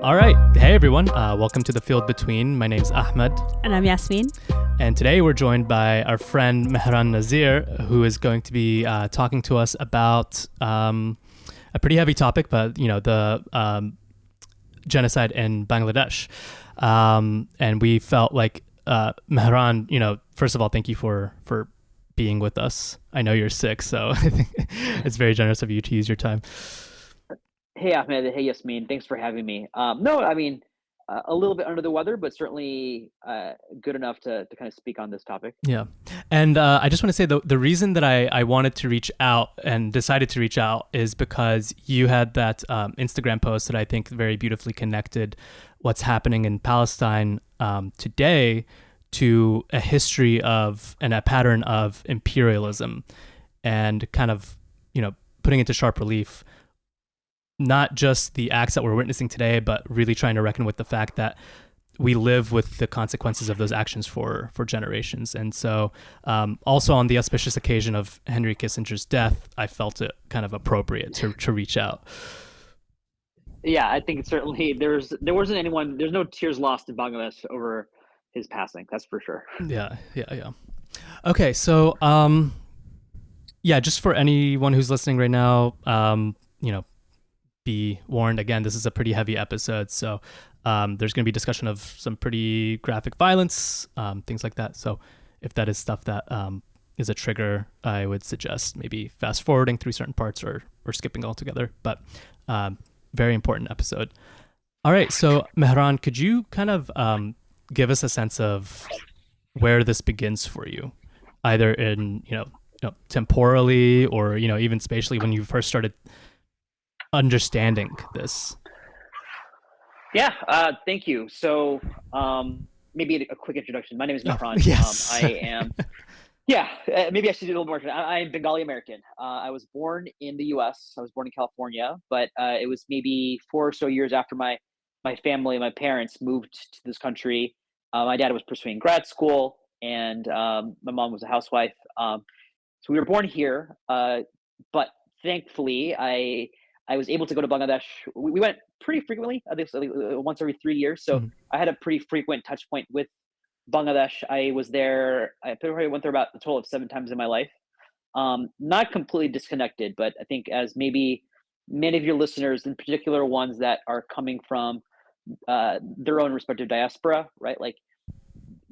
All right. Hey, everyone. Welcome to The Field Between. My name's Ahmed. And I'm Yasmin. And today we're joined by our friend Mehran Nazir, who is going to be talking to us about a pretty heavy topic, but, the genocide in Bangladesh. And we felt like, Mehran, first of all, thank you for being with us. I know you're sick, so I think it's very generous of you to use your time. Hey, Ahmed. Hey, Yasmin. Thanks for having me. A little bit under the weather, but certainly good enough to kind of speak on this topic. Yeah. And I just want to say the reason that I wanted to reach out and decided to reach out is because you had that Instagram post that I think very beautifully connected what's happening in Palestine today to a history of and a pattern of imperialism, and kind of, putting into sharp relief not just the acts that we're witnessing today, but really trying to reckon with the fact that we live with the consequences of those actions for generations. And so also on the auspicious occasion of Henry Kissinger's death, I felt it kind of appropriate to reach out. Yeah, I think certainly there's no tears lost in Bangladesh over his passing. That's for sure. Yeah. Okay. So, just for anyone who's listening right now, be warned, again, this is a pretty heavy episode, so there's going to be discussion of some pretty graphic violence, things like that. So if that is stuff that is a trigger, I would suggest maybe fast forwarding through certain parts or skipping altogether, but very important episode. All right, so Mehran, could you kind of give us a sense of where this begins for you, either in temporally or even spatially, when you first started understanding this? Yeah, thank you. So maybe a quick introduction. My name is Mehran. Yes. I am, maybe I should do a little more. I'm Bengali American. I was born in the US. I was born in California, but it was maybe 4 or so years after my parents moved to this country. My dad was pursuing grad school, and my mom was a housewife. So we were born here, but thankfully I was able to go to Bangladesh. We went pretty frequently, I think once every 3 years. So I had a pretty frequent touch point with Bangladesh. I probably went there about a total of 7 times in my life. Not completely disconnected, but I think as maybe many of your listeners, in particular ones that are coming from their own respective diaspora, right? Like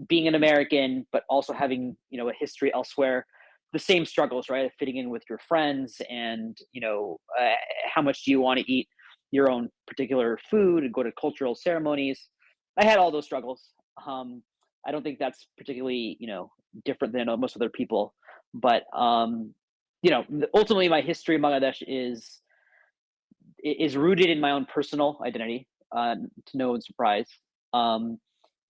being an American, but also having, a history elsewhere, the same struggles, right? Fitting in with your friends and, how much do you want to eat your own particular food and go to cultural ceremonies. I had all those struggles. I don't think that's particularly, different than most other people, but, ultimately my history in Bangladesh is rooted in my own personal identity, to no one's surprise. And,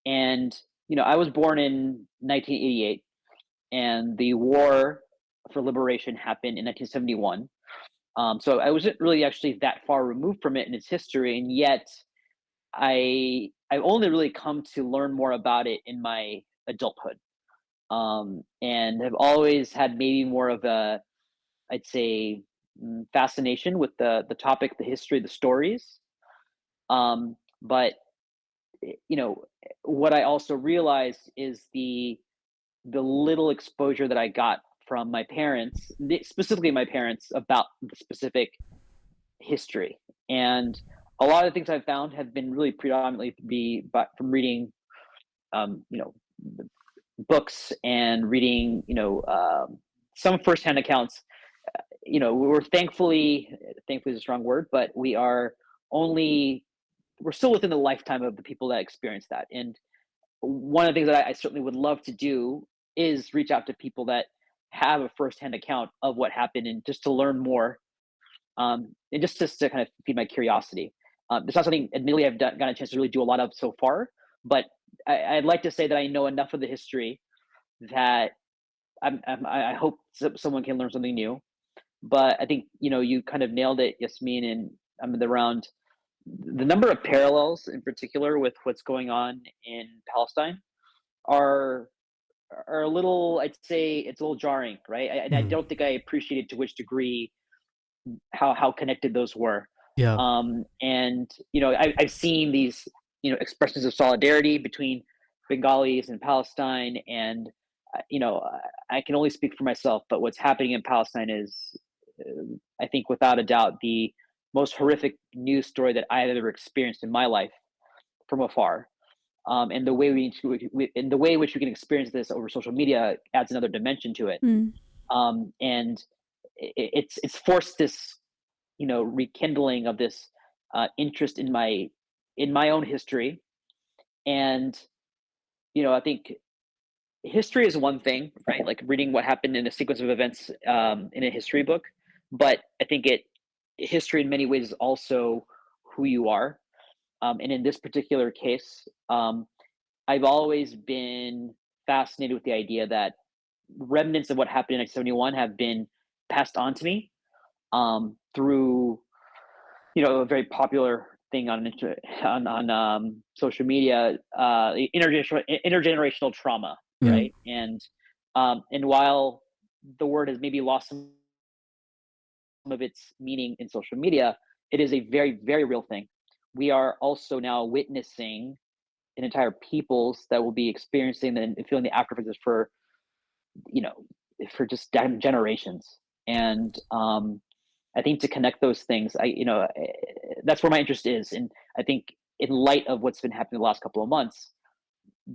I was born in 1988. And the war for liberation happened in 1971. So I wasn't really actually that far removed from it in its history, and yet I've only really come to learn more about it in my adulthood, and have always had maybe more of I'd say, fascination with the topic, the history, the stories. But what I also realized is the little exposure that I got from my parents, specifically my parents, about the specific history. And a lot of the things I've found have been really predominantly from reading, books and reading, some firsthand accounts. We're thankfully is a strong word, but we're still within the lifetime of the people that experience that. And one of the things that I certainly would love to do is reach out to people that have a firsthand account of what happened, and just to learn more, and just to kind of feed my curiosity. It's not something, admittedly, I've gotten a chance to really do a lot of so far, but I'd like to say that I know enough of the history that I hope someone can learn something new. But I think, you kind of nailed it, Yasmin, and around the number of parallels in particular with what's going on in Palestine are a little, I'd say it's a little jarring, right? I don't think I appreciated to which degree how connected those were. Yeah. And I've seen these expressions of solidarity between Bengalis and Palestine, and I can only speak for myself, but what's happening in Palestine is, I think, without a doubt, the most horrific news story that I've ever experienced in my life from afar. And the way in the way in which we can experience this over social media adds another dimension to it. Mm. And it's forced this rekindling of this interest in my own history. And I think history is one thing, right? Like reading what happened in a sequence of events in a history book, but I think history in many ways is also who you are. And in this particular case, I've always been fascinated with the idea that remnants of what happened in 1971 have been passed on to me through a very popular thing on social media, intergenerational trauma, Yeah. right? And while the word has maybe lost some of its meaning in social media, it is a very, very real thing. We are also now witnessing an entire peoples that will be experiencing and feeling the after effects you know for just generations. And I think to connect those things, that's where my interest is. And I think in light of what's been happening the last couple of months,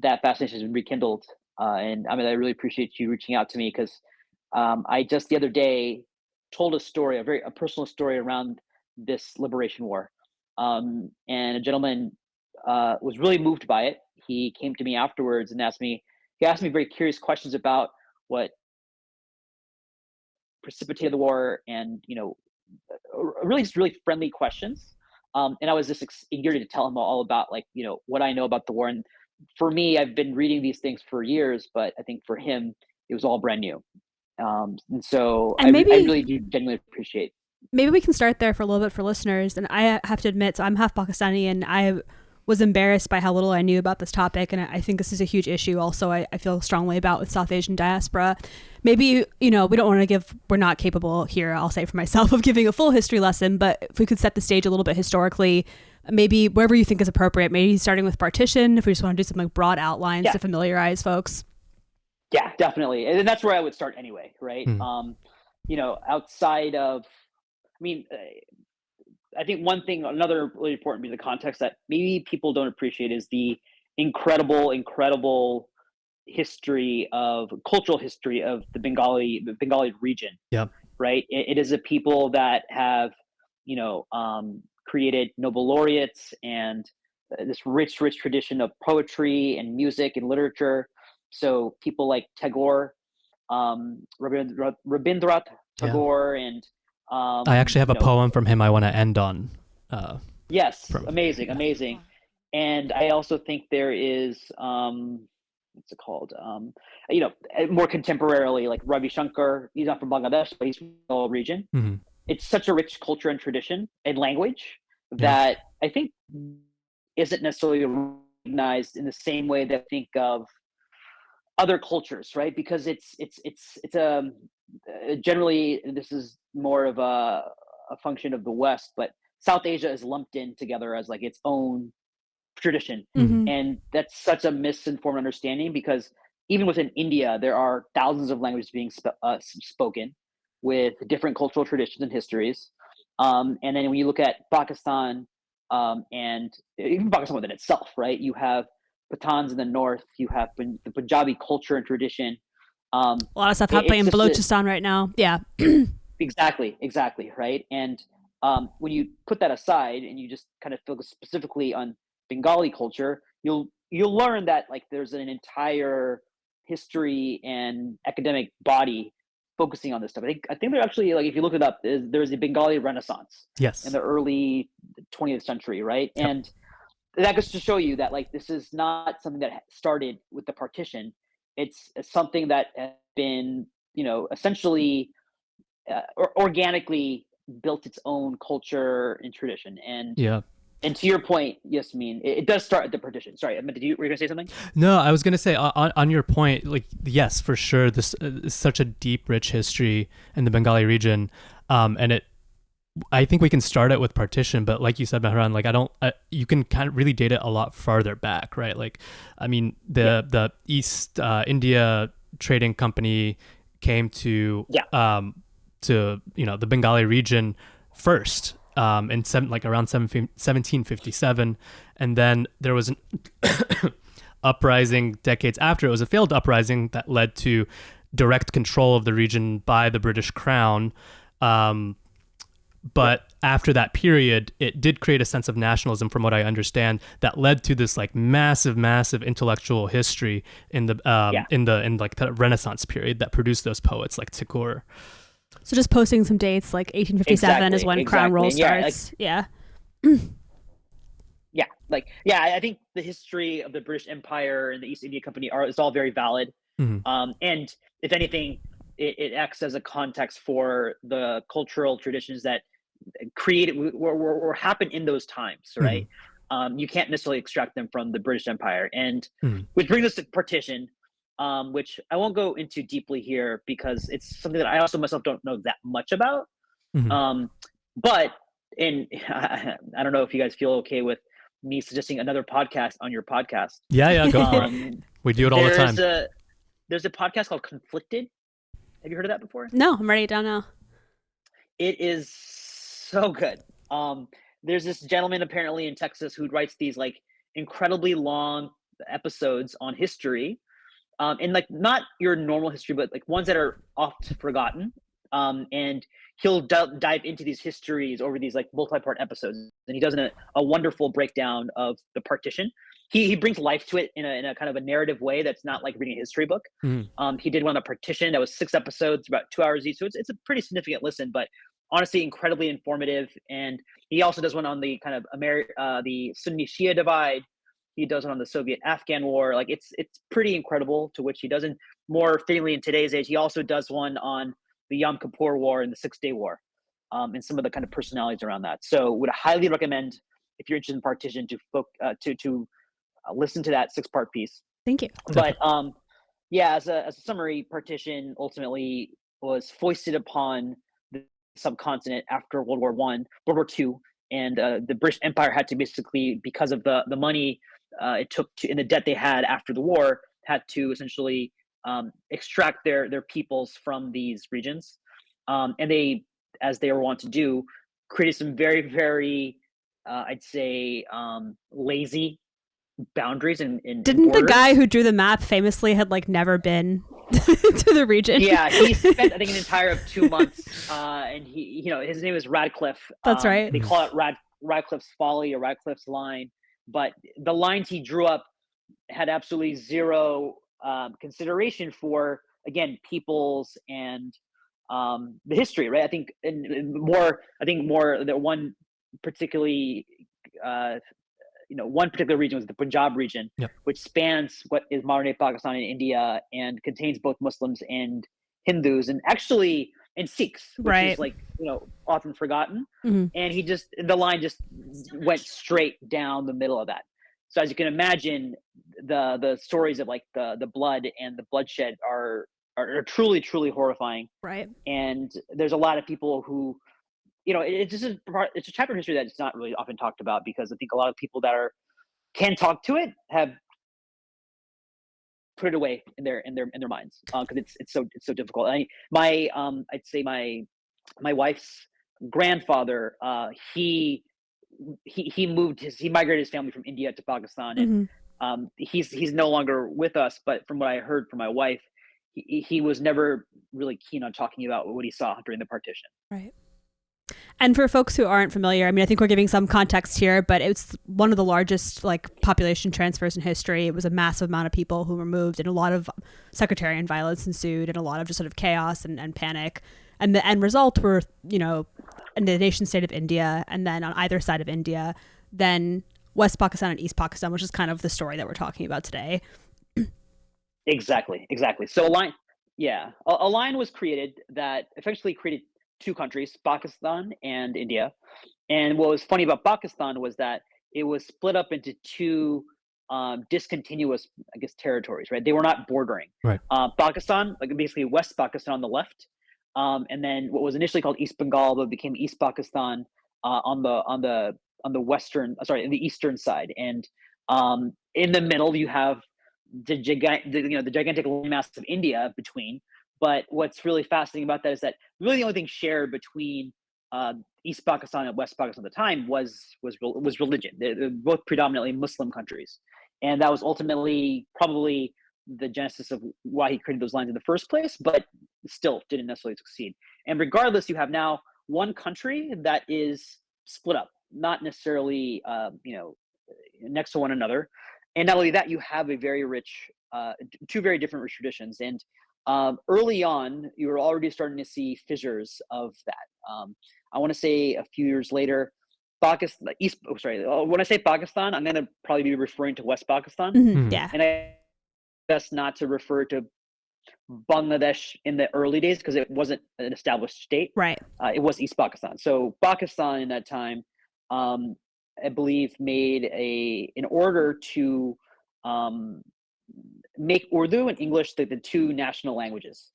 that fascination has been rekindled. And I really appreciate you reaching out to me, because I just the other day told a story, a personal story around this liberation war. And a gentleman was really moved by it. He came to me afterwards and asked me very curious questions about what precipitated the war, and really just really friendly questions. And I was just eager to tell him all about what I know about the war. And for me, I've been reading these things for years, but I think for him, it was all brand new. And so And I maybe really do genuinely appreciate. Maybe we can start there for a little bit for listeners. And I have to admit, so I'm half Pakistani, and I was embarrassed by how little I knew about this topic. And I think this is a huge issue also I feel strongly about with South Asian diaspora. Maybe, we don't want to we're not capable here, I'll say for myself, of giving a full history lesson, but if we could set the stage a little bit historically, maybe wherever you think is appropriate, maybe starting with partition, if we just want to do some broad outlines to familiarize folks. Yeah, definitely. And that's where I would start anyway, right? Outside of, I think another really important piece of context that maybe people don't appreciate is the incredible cultural history of the Bengali region. Yeah. Right. It is a people that have, created Nobel laureates and this rich tradition of poetry and music and literature. So people like Tagore, Rabindranath Tagore, and I actually have a poem from him I want to end on. Yes, amazing. And I also think there is what's it called? More contemporarily, like Ravi Shankar. He's not from Bangladesh, but he's from the region. Mm-hmm. It's such a rich culture and tradition and language that I think isn't necessarily recognized in the same way that I think of other cultures, right? Because it's generally, this is more of a function of the West, but South Asia is lumped in together as like its own tradition. Mm-hmm. And that's such a misinformed understanding, because even within India, there are thousands of languages being spoken with different cultural traditions and histories. And then when you look at Pakistan, and even Pakistan within itself, right? You have Pathans in the north, you have the Punjabi culture and tradition. A lot of stuff happening in Balochistan right now. Yeah. Exactly, right? And when you put that aside and you just kind of focus specifically on Bengali culture, you'll learn that like there's an entire history and academic body focusing on this stuff. I think they're actually, like, if you look it up, there's a Bengali Renaissance in the early 20th century, right? Yep. And that goes to show you that like this is not something that started with the partition. It's something that has been, essentially organically built its own culture and tradition. And and to your point, Yasmin, it does start at the partition. Sorry, were you going to say something? No, I was going to say on your point, like, yes, for sure, this is such a deep, rich history in the Bengali region, and it I think we can start it with partition, but like you said, Mehran, like you can kind of really date it a lot farther back, right? Like, I mean, the East India Trading Company came to the Bengali region first in around 1757, and then there was an uprising decades after. It was a failed uprising that led to direct control of the region by the British Crown. But after that period, it did create a sense of nationalism, from what I understand, that led to this like massive intellectual history in the the Renaissance period that produced those poets like Tagore. So just posting some dates, like 1857 is when Crown Rule starts. I think the history of the British Empire and the East India Company is all very valid. Mm-hmm. And if anything, it acts as a context for the cultural traditions that created or happen in those times, right? Mm-hmm. You can't necessarily extract them from the British Empire. And which brings us to partition, which I won't go into deeply here because it's something that I also myself don't know that much about. Mm-hmm. But I don't know if you guys feel okay with me suggesting another podcast on your podcast. Yeah, go for it. We do it all the time. There's a podcast called Conflicted. Have you heard of that before? No, I'm writing it down now. It is so good. There's this gentleman apparently in Texas who writes these like incredibly long episodes on history, and like not your normal history, but like ones that are oft forgotten. And he'll dive into these histories over these like multi-part episodes, and he does a wonderful breakdown of the partition. He brings life to it in a kind of a narrative way that's not like reading a history book. Mm-hmm. He did one on partition that was 6 episodes, about 2 hours each, so it's a pretty significant listen, but honestly incredibly informative. And he also does one on the kind of the Sunni Shia divide. He does one on the Soviet-Afghan war. Like it's pretty incredible, to which he does. And more fittingly in today's age, he also does one on the Yom Kippur War and the 6-Day War, and some of the kind of personalities around that. So would highly recommend, if you're interested in partition, to listen to that 6-part piece. Thank you. But as a summary, partition ultimately was foisted upon the subcontinent after World War II, and the British Empire had to basically, because of the money it took to, in the debt they had after the war, had to essentially extract their peoples from these regions, and they, as they were wont to do, created some very, very I'd say lazy boundaries and didn't borders. The guy who drew the map famously had like never been to the region? Yeah, he spent I think an entire of 2 months, and he, his name is Radcliffe. That's right. They call it Radcliffe's Folly or Radcliffe's Line, but the lines he drew up had absolutely zero consideration for, again, peoples and the history, right? I think more that one particularly one particular region was the Punjab region, yep, which spans what is modern-day Pakistan and India, and contains both Muslims and Hindus, and actually and Sikhs, which right, is like often forgotten. Mm-hmm. And the line just went straight down the middle of that. So as you can imagine, the stories of like the blood and the bloodshed are truly, truly horrifying. Right. And there's a lot of people who, it's a chapter in history that's not really often talked about, because I think a lot of people that can talk to it have put it away in their minds, because it's so difficult. I'd say my wife's grandfather, he migrated his family from India to Pakistan, and mm-hmm, he's no longer with us. But from what I heard from my wife, he was never really keen on talking about what he saw during the partition. Right. And for folks who aren't familiar, I mean, I think we're giving some context here, but it's one of the largest like population transfers in history. It was a massive amount of people who were moved, and a lot of sectarian violence ensued, and a lot of just sort of chaos and panic. And the end result were, in the nation state of India, and then on either side of India, then West Pakistan and East Pakistan, which is kind of the story that we're talking about today. Exactly. So a line was created that effectively created 2 countries, Pakistan and India. And what was funny about Pakistan was that it was split up into 2 discontinuous, I guess, territories, right? They were not bordering. Right. Pakistan, like basically West Pakistan on the left, and then what was initially called East Bengal but became East Pakistan on the in the eastern side, and in the middle you have the gigantic landmass of India between. But what's really fascinating about that is that really the only thing shared between East Pakistan and West Pakistan at the time was religion. They're both predominantly Muslim countries, and that was ultimately probably the genesis of why he created those lines in the first place. But still, didn't necessarily succeed. And regardless, you have now one country that is split up, not necessarily next to one another. And not only that, you have a very rich, two very different rich traditions. And early on, you were already starting to see fissures of that. I want to say a few years later, Pakistan, when I say Pakistan, I'm going to probably be referring to West Pakistan. Mm-hmm. Yeah. And I best not to refer to Bangladesh in the early days because it wasn't an established state. Right. It was East Pakistan. So Pakistan in that time, I believe, made in order to make Urdu and English the two national languages.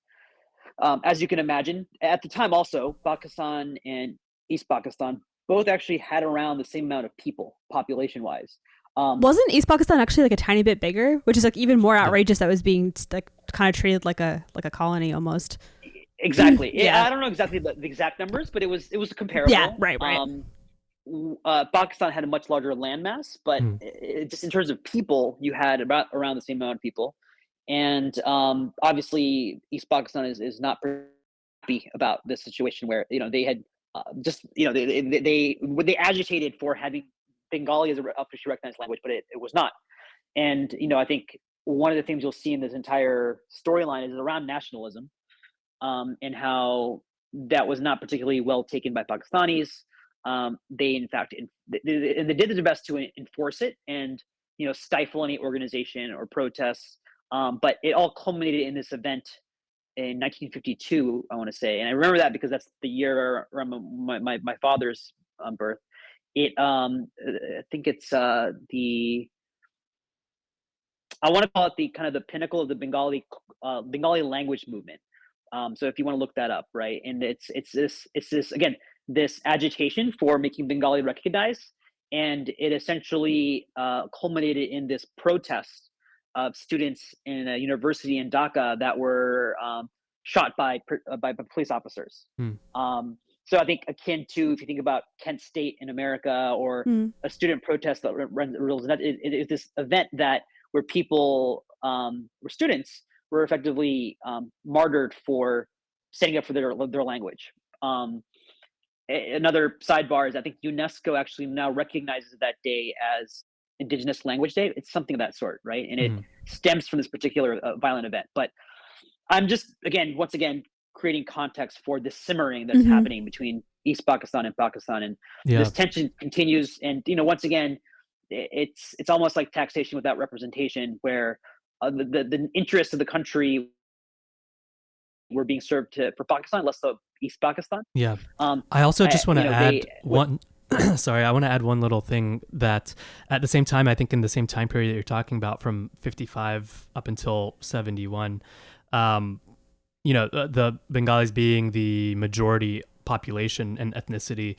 As you can imagine, at the time also, Pakistan and East Pakistan both actually had around the same amount of people, population-wise. Wasn't East Pakistan actually like a tiny bit bigger, which is like even more outrageous? That was being like kind of treated like a colony almost. Exactly. Yeah. I don't know exactly the exact numbers, but it was comparable. Yeah. Right. Pakistan had a much larger landmass, but just in terms of people, you had about around the same amount of people. And obviously, East Pakistan is not happy about this situation where they had they agitated for having Bengali as a officially recognized language, but it was not. And I think one of the things you'll see in this entire storyline is around nationalism, and how that was not particularly well taken by Pakistanis. They in fact they did their best to enforce it and stifle any organization or protests. But it all culminated in this event in 1952, I want to say, and I remember that because that's the year around my father's birth. I think it's I want to call it the kind of the pinnacle of the Bengali language movement. So if you want to look that up, right? And it's this again, this agitation for making Bengali recognized, and it essentially culminated in this protest of students in a university in Dhaka that were shot by police officers. So I think akin to if you think about Kent State in America or a student protest that runs it is this event where people where students were effectively martyred for standing up for their language. Another sidebar is I think UNESCO actually now recognizes that day as Indigenous Language Day. It's something of that sort, right? And it stems from this particular violent event. But I'm just once again creating context for the simmering that's happening between East Pakistan and Pakistan, and this tension continues. And once again, it's almost like taxation without representation, where the interests of the country were being served for Pakistan, less so East Pakistan. Yeah. I also just want to add one. Sorry, I want to add one little thing that at the same time, I think in the same time period that you're talking about from 55 up until 71, the Bengalis being the majority population and ethnicity,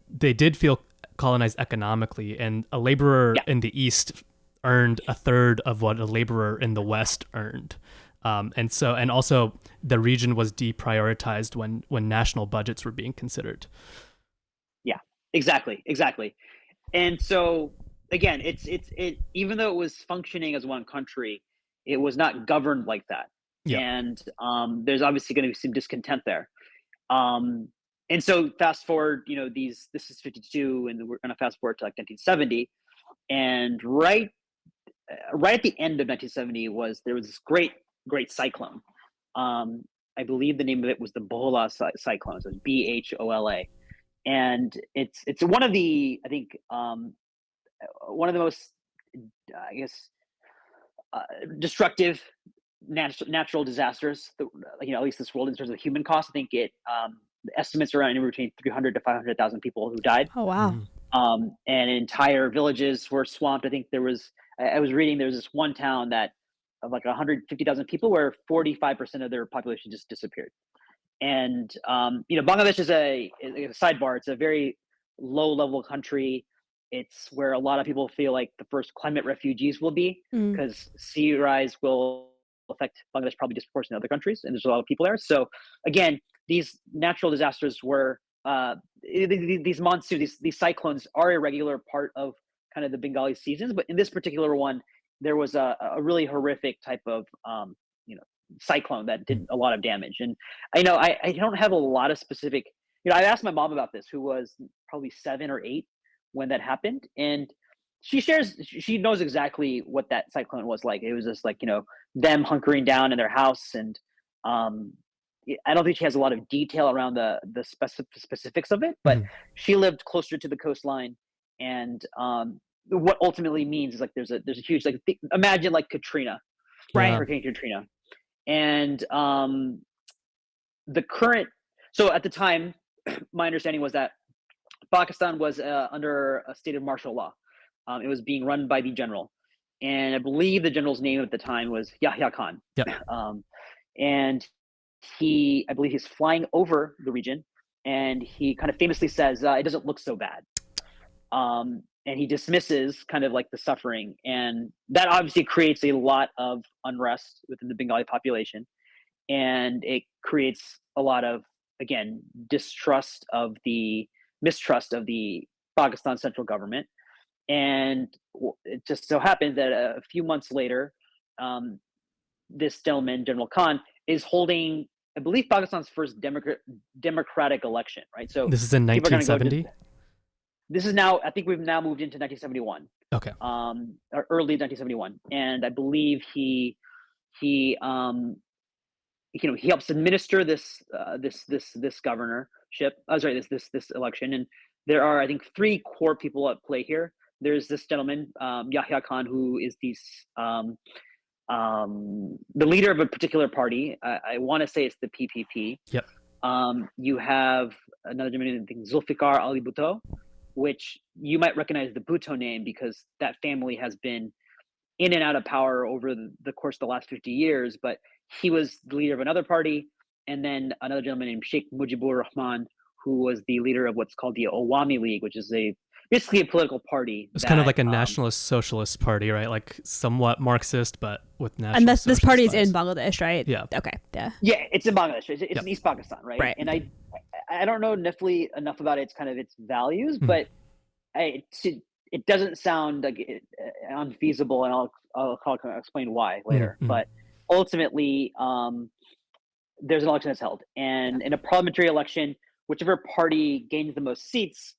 they did feel colonized economically, and a laborer in the East earned a third of what a laborer in the West earned. And also the region was deprioritized when national budgets were being considered. Yeah, exactly. And so again, it even though it was functioning as one country, it was not governed like that. Yeah. And there's obviously going to be some discontent there. And so fast forward, this is 52, and we're going to fast forward to like 1970, and right at the end of 1970 there was this great cyclone. I believe the name of it was the Bhola cyclone. So it's Bhola, and it's one of the one of the most destructive natural disasters that, at least this world in terms of human cost. I think the estimates are around anywhere between 300 to 500,000 people who died. Oh wow. And entire villages were swamped. I think I was reading there's this one town that of like 150,000 people, where 45% of their population just disappeared. And Bangladesh is a sidebar. It's a very low level country. It's where a lot of people feel like the first climate refugees will be, because sea rise will affect Bangladesh probably disproportionately to other countries, and there's a lot of people there. So again, these natural disasters were these monsoons, these cyclones are a regular part of kind of the Bengali seasons, but in this particular one, there was a really horrific type of cyclone that did a lot of damage. And I don't have a lot of specific. I asked my mom about this, who was probably 7 or 8 when that happened, and she knows exactly what that cyclone was like. It was just like them hunkering down in their house, and I don't think she has a lot of detail around the specifics of it, but she lived closer to the coastline, and what ultimately means is like there's a huge, like, imagine like Katrina, right? Hurricane Katrina, and so at the time, my understanding was that Pakistan was under a state of martial law. It was being run by the general, and I believe the general's name at the time was Yahya Khan. Yep. And I believe he's flying over the region, and he kind of famously says, "It doesn't look so bad," and he dismisses kind of like the suffering, and that obviously creates a lot of unrest within the Bengali population, and it creates a lot of, again, mistrust of the Pakistan central government. And it just so happens that a few months later, this gentleman, General Khan, is holding, I believe, Pakistan's first democratic election, right? So this is in 1970? This is now, I think we've now moved into 1971. Okay. Or early 1971. And I believe he helps administer this governorship. This election. And there are, I think, 3 core people at play here. There's this gentleman, Yahya Khan, who is the leader of a particular party. I want to say it's the PPP. Yep. You have another gentleman, I think, Zulfikar Ali Bhutto, which you might recognize the Bhutto name because that family has been in and out of power over the course of the last 50 years. But he was the leader of another party, and then another gentleman named Sheikh Mujibur Rahman, who was the leader of what's called the Awami League, which is basically a political party. It's kind of like a nationalist socialist party, right? Like somewhat Marxist, but with national. And this party is in Bangladesh, right? Yeah. Okay. Yeah. Yeah, it's in Bangladesh. It's in East Pakistan, right? Right. And I don't know enough about its values, but it doesn't sound like unfeasible, and I'll explain why later. But ultimately, there's an election that's held, and in a parliamentary election, whichever party gains the most seats,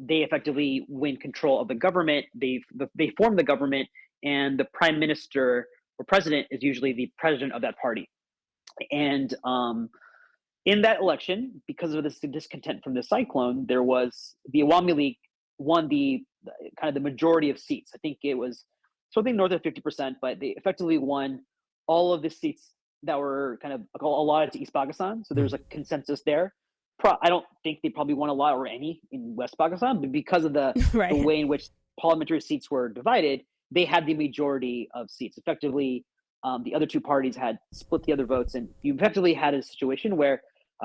they effectively win control of the government. They form the government, and the prime minister or president is usually the president of that party. And in that election, because of this discontent from the cyclone, there was the Awami League won the majority of seats. I think it was something north of 50%, but they effectively won all of the seats that were kind of allotted to East Pakistan. So there was a consensus there. I don't think they probably won a lot or any in West Pakistan, but because of the way in which parliamentary seats were divided, they had the majority of seats. Effectively, the other 2 parties had split the other votes, and you effectively had a situation where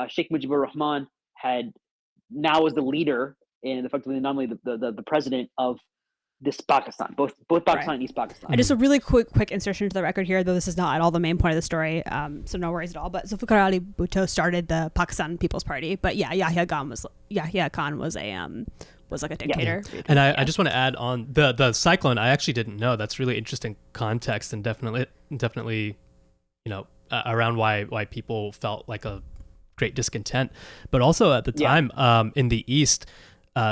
Sheikh Mujibur Rahman now was the leader and effectively nominally the president of this Pakistan, both Pakistan and East Pakistan. And just a really quick insertion to the record here, though this is not at all the main point of the story, so no worries at all. But Zulfikar Ali Bhutto started the Pakistan People's Party, but Yahya Khan was like a dictator. Yeah. And I just want to add on the cyclone. I actually didn't know. That's really interesting context, and definitely, around why people felt like a great discontent, but also at the time in the East.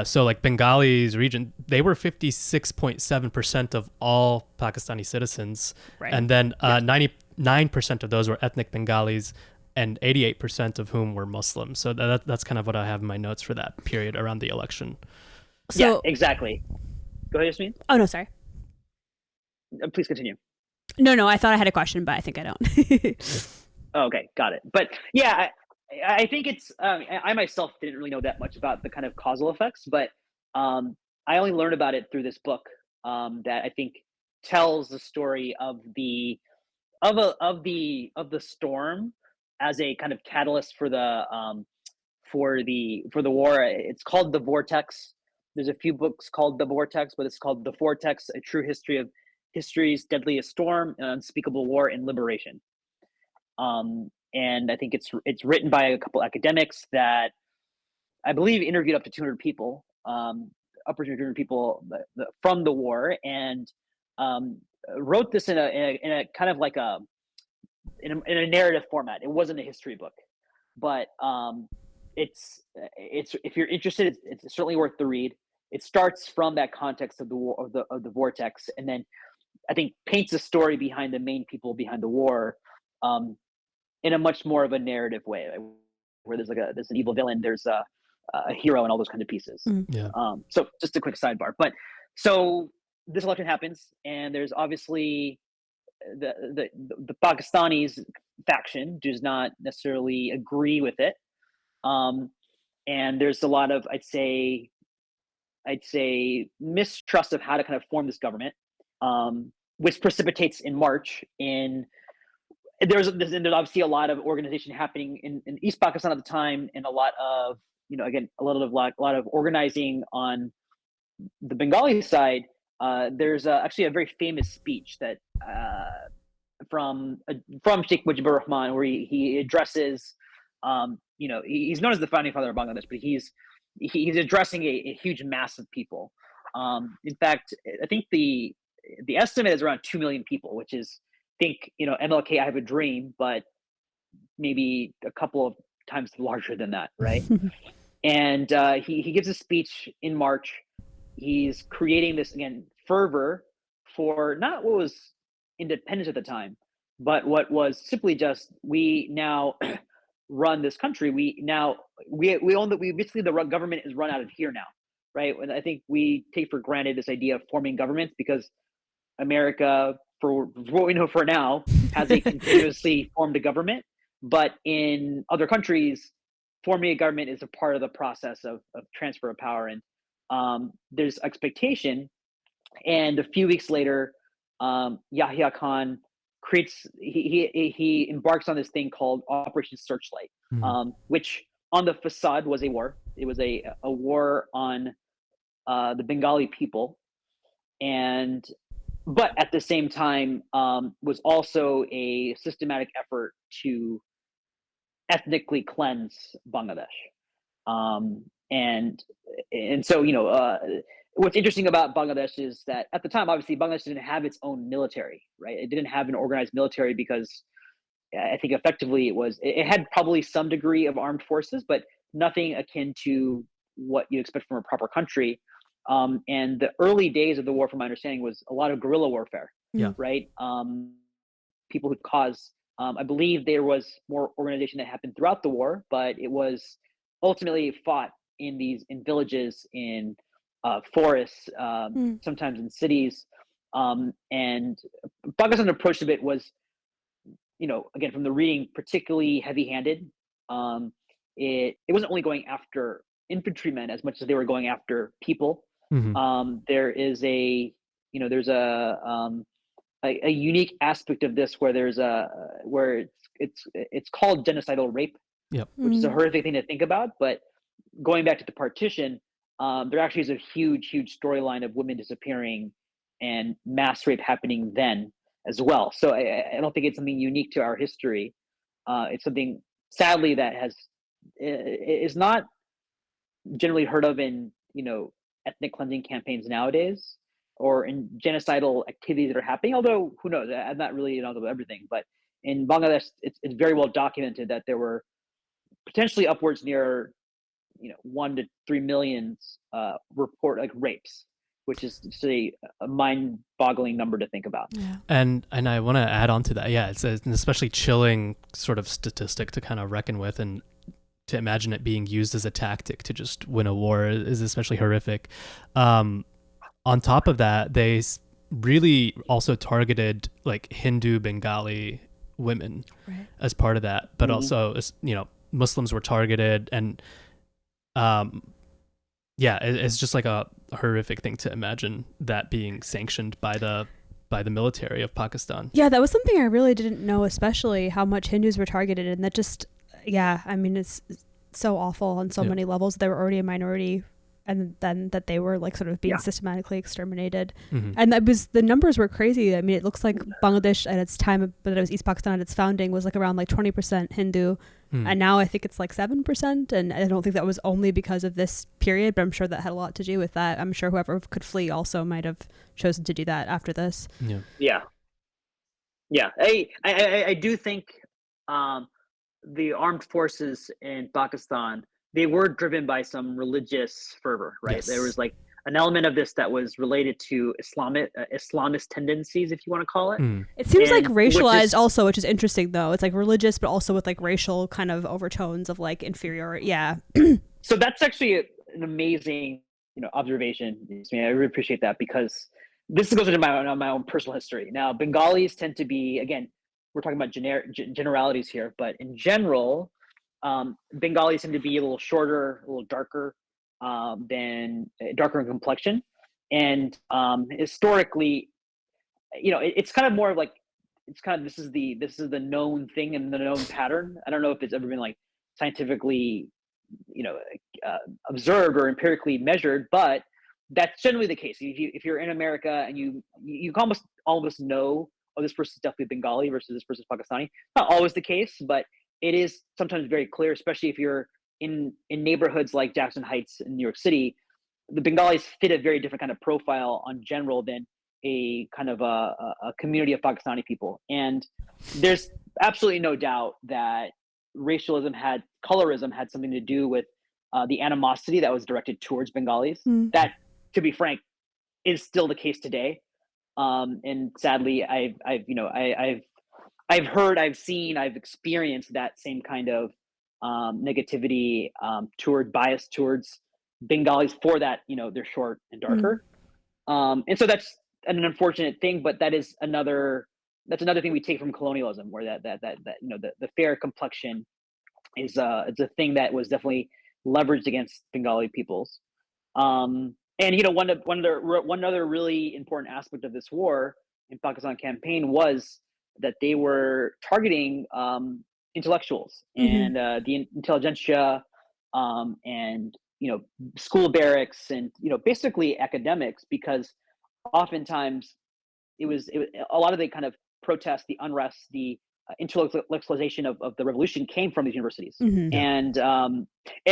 So like Bengali's region, they were 56.7% of all Pakistani citizens. Right. And then 99% of those were ethnic Bengalis, and 88% of whom were Muslims. So that's kind of what I have in my notes for that period around the election. So, exactly. Go ahead, Yasmin. Oh, no, sorry. Please continue. No, I thought I had a question, but I think I don't. Okay, got it. But yeah, I think it's, I myself didn't really know that much about the kind of causal effects, but I only learned about it through this book that I think tells the story of the of the storm as a kind of catalyst for the war. It's called The Vortex. There's a few books called The Vortex, but it's called The Vortex: A True History of History's Deadliest Storm, An Unspeakable War and Liberation. And I think it's written by a couple academics that I believe interviewed up to 200 people, upwards of 200 people from the war, and wrote this in a kind of like in a narrative format. It wasn't a history book, but it's if you're interested, it's certainly worth the read. It starts from that context of the war, of the vortex, and then I think paints a story behind the main people behind the war, in a much more of a narrative way, where there's an evil villain, there's a hero, and all those kind of pieces. Yeah. So just a quick sidebar, but so this election happens, and there's obviously the Pakistanis faction does not necessarily agree with it, and there's a lot of I'd say mistrust of how to kind of form this government, which precipitates in March in there's obviously a lot of organization happening in East Pakistan at the time, and a lot of again a lot of organizing on the Bengali side. There's actually a very famous speech that from Sheikh Mujibur Rahman, where he addresses he's known as the founding father of Bangladesh, but he's addressing a huge mass of people. In fact, I think the estimate is around 2 million people, which is, think MLK I Have a Dream, but maybe a couple of times larger than that, right? And he gives a speech in March. He's creating this again fervor for not what was independence at the time, but what was simply just, we now run this country. We own that. We basically, the government is run out of here now, right? And I think we take for granted this idea of forming governments because America, for what we know for now, has a continuously formed a government. But in other countries, forming a government is a part of the process of transfer of power. And there's expectation. And a few weeks later, Yahya Khan he embarks on this thing called Operation Searchlight, which on the facade was a war. It was a war on the Bengali people, but at the same time was also a systematic effort to ethnically cleanse Bangladesh. And so what's interesting about Bangladesh is that at the time, obviously, Bangladesh didn't have its own military, right? It didn't have an organized military because I think effectively it had probably some degree of armed forces, but nothing akin to what you expect from a proper country. And the early days of the war, from my understanding, was a lot of guerrilla warfare, right? People who caused, I believe there was more organization that happened throughout the war, but it was ultimately fought in villages, in forests, sometimes in cities. And Pakistan's approach to it was, again, from the reading, particularly heavy-handed. It wasn't only going after infantrymen as much as they were going after people. There is there's a unique aspect of this where it's called genocidal rape, which is a horrific thing to think about. But going back to the partition, there actually is a huge storyline of women disappearing and mass rape happening then as well. So I don't think it's something unique to our history. It's something, sadly, that is not generally heard of in ethnic cleansing campaigns nowadays, or in genocidal activities that are happening. Although who knows? I'm not really of everything, but in Bangladesh, it's very well documented that there were potentially upwards near 1 to 3 million report rapes, which is just a mind-boggling number to think about. Yeah. And I want to add on to that. Yeah, it's an especially chilling sort of statistic to kind of reckon with, and to imagine it being used as a tactic to just win a war is especially horrific. On top of that, they really also targeted Hindu Bengali women as part of that, but also Muslims were targeted, and it's just like a horrific thing to imagine that being sanctioned by the by the military of Pakistan. Yeah, that was something I really didn't know, especially how much Hindus were targeted. And that just, yeah, I mean, it's so awful on so many levels. They were already a minority, and then that they were like sort of being systematically exterminated. And the numbers were crazy. I mean, it looks like Bangladesh at its time, but it was East Pakistan at its founding, was like around like 20% Hindu. And now I think it's like 7%. And I don't think that was only because of this period, but I'm sure that had a lot to do with that. I'm sure whoever could flee also might have chosen to do that after this. Yeah. I do think the armed forces in Pakistan, they were driven by some religious fervor, right? Yes. There was like an element of this that was related to Islamist tendencies, if you want to call it. It seems like racialized also, which is interesting though. It's like religious, but also with like racial kind of overtones of like inferiority. Yeah. So that's actually an amazing, observation. I really appreciate that, because this goes into my own personal history. Now, Bengalis tend to be, again, we're talking about generalities here, but in general, Bengalis tend to be a little shorter, a little darker in complexion, and historically, it's kind of more of like, this is the known thing and the known pattern. I don't know if it's ever been like scientifically, observed or empirically measured, but that's generally the case. If you're in America and you almost always know, oh, this person's definitely Bengali versus this person's Pakistani. Not always the case, but it is sometimes very clear, especially if you're in neighborhoods like Jackson Heights in New York City. The Bengalis fit a very different kind of profile on general than a kind of a community of Pakistani people. And there's absolutely no doubt that colorism had something to do with the animosity that was directed towards Bengalis. That, to be frank, is still the case today. And sadly, I've heard, I've seen, I've experienced that same kind of negativity, bias towards Bengalis for that, they're short and darker. And so that's an unfortunate thing, but that's another thing we take from colonialism, where that the fair complexion is it's a thing that was definitely leveraged against Bengali peoples. And one other really important aspect of this war in Pakistan campaign was that they were targeting intellectuals and the intelligentsia, and school barracks, and basically academics, because oftentimes it was a lot of the kind of protests, the unrest, the intellectualization of the revolution came from these universities. And I'm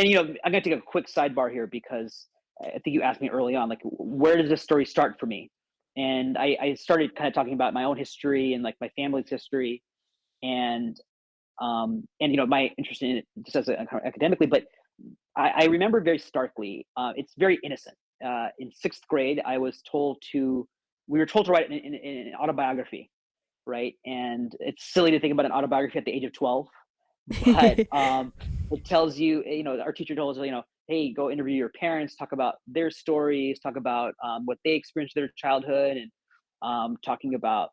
going to take a quick sidebar here, because I think you asked me early on, like, where does this story start for me? And I started kind of talking about my own history and like my family's history, and my interest in it just as academically. But I remember very starkly, it's very innocent. In 6th grade, we were told to write an autobiography, right? And it's silly to think about an autobiography at the age of 12, but it tells you, our teacher told us, hey, go interview your parents, talk about their stories, talk about what they experienced in their childhood, and talking about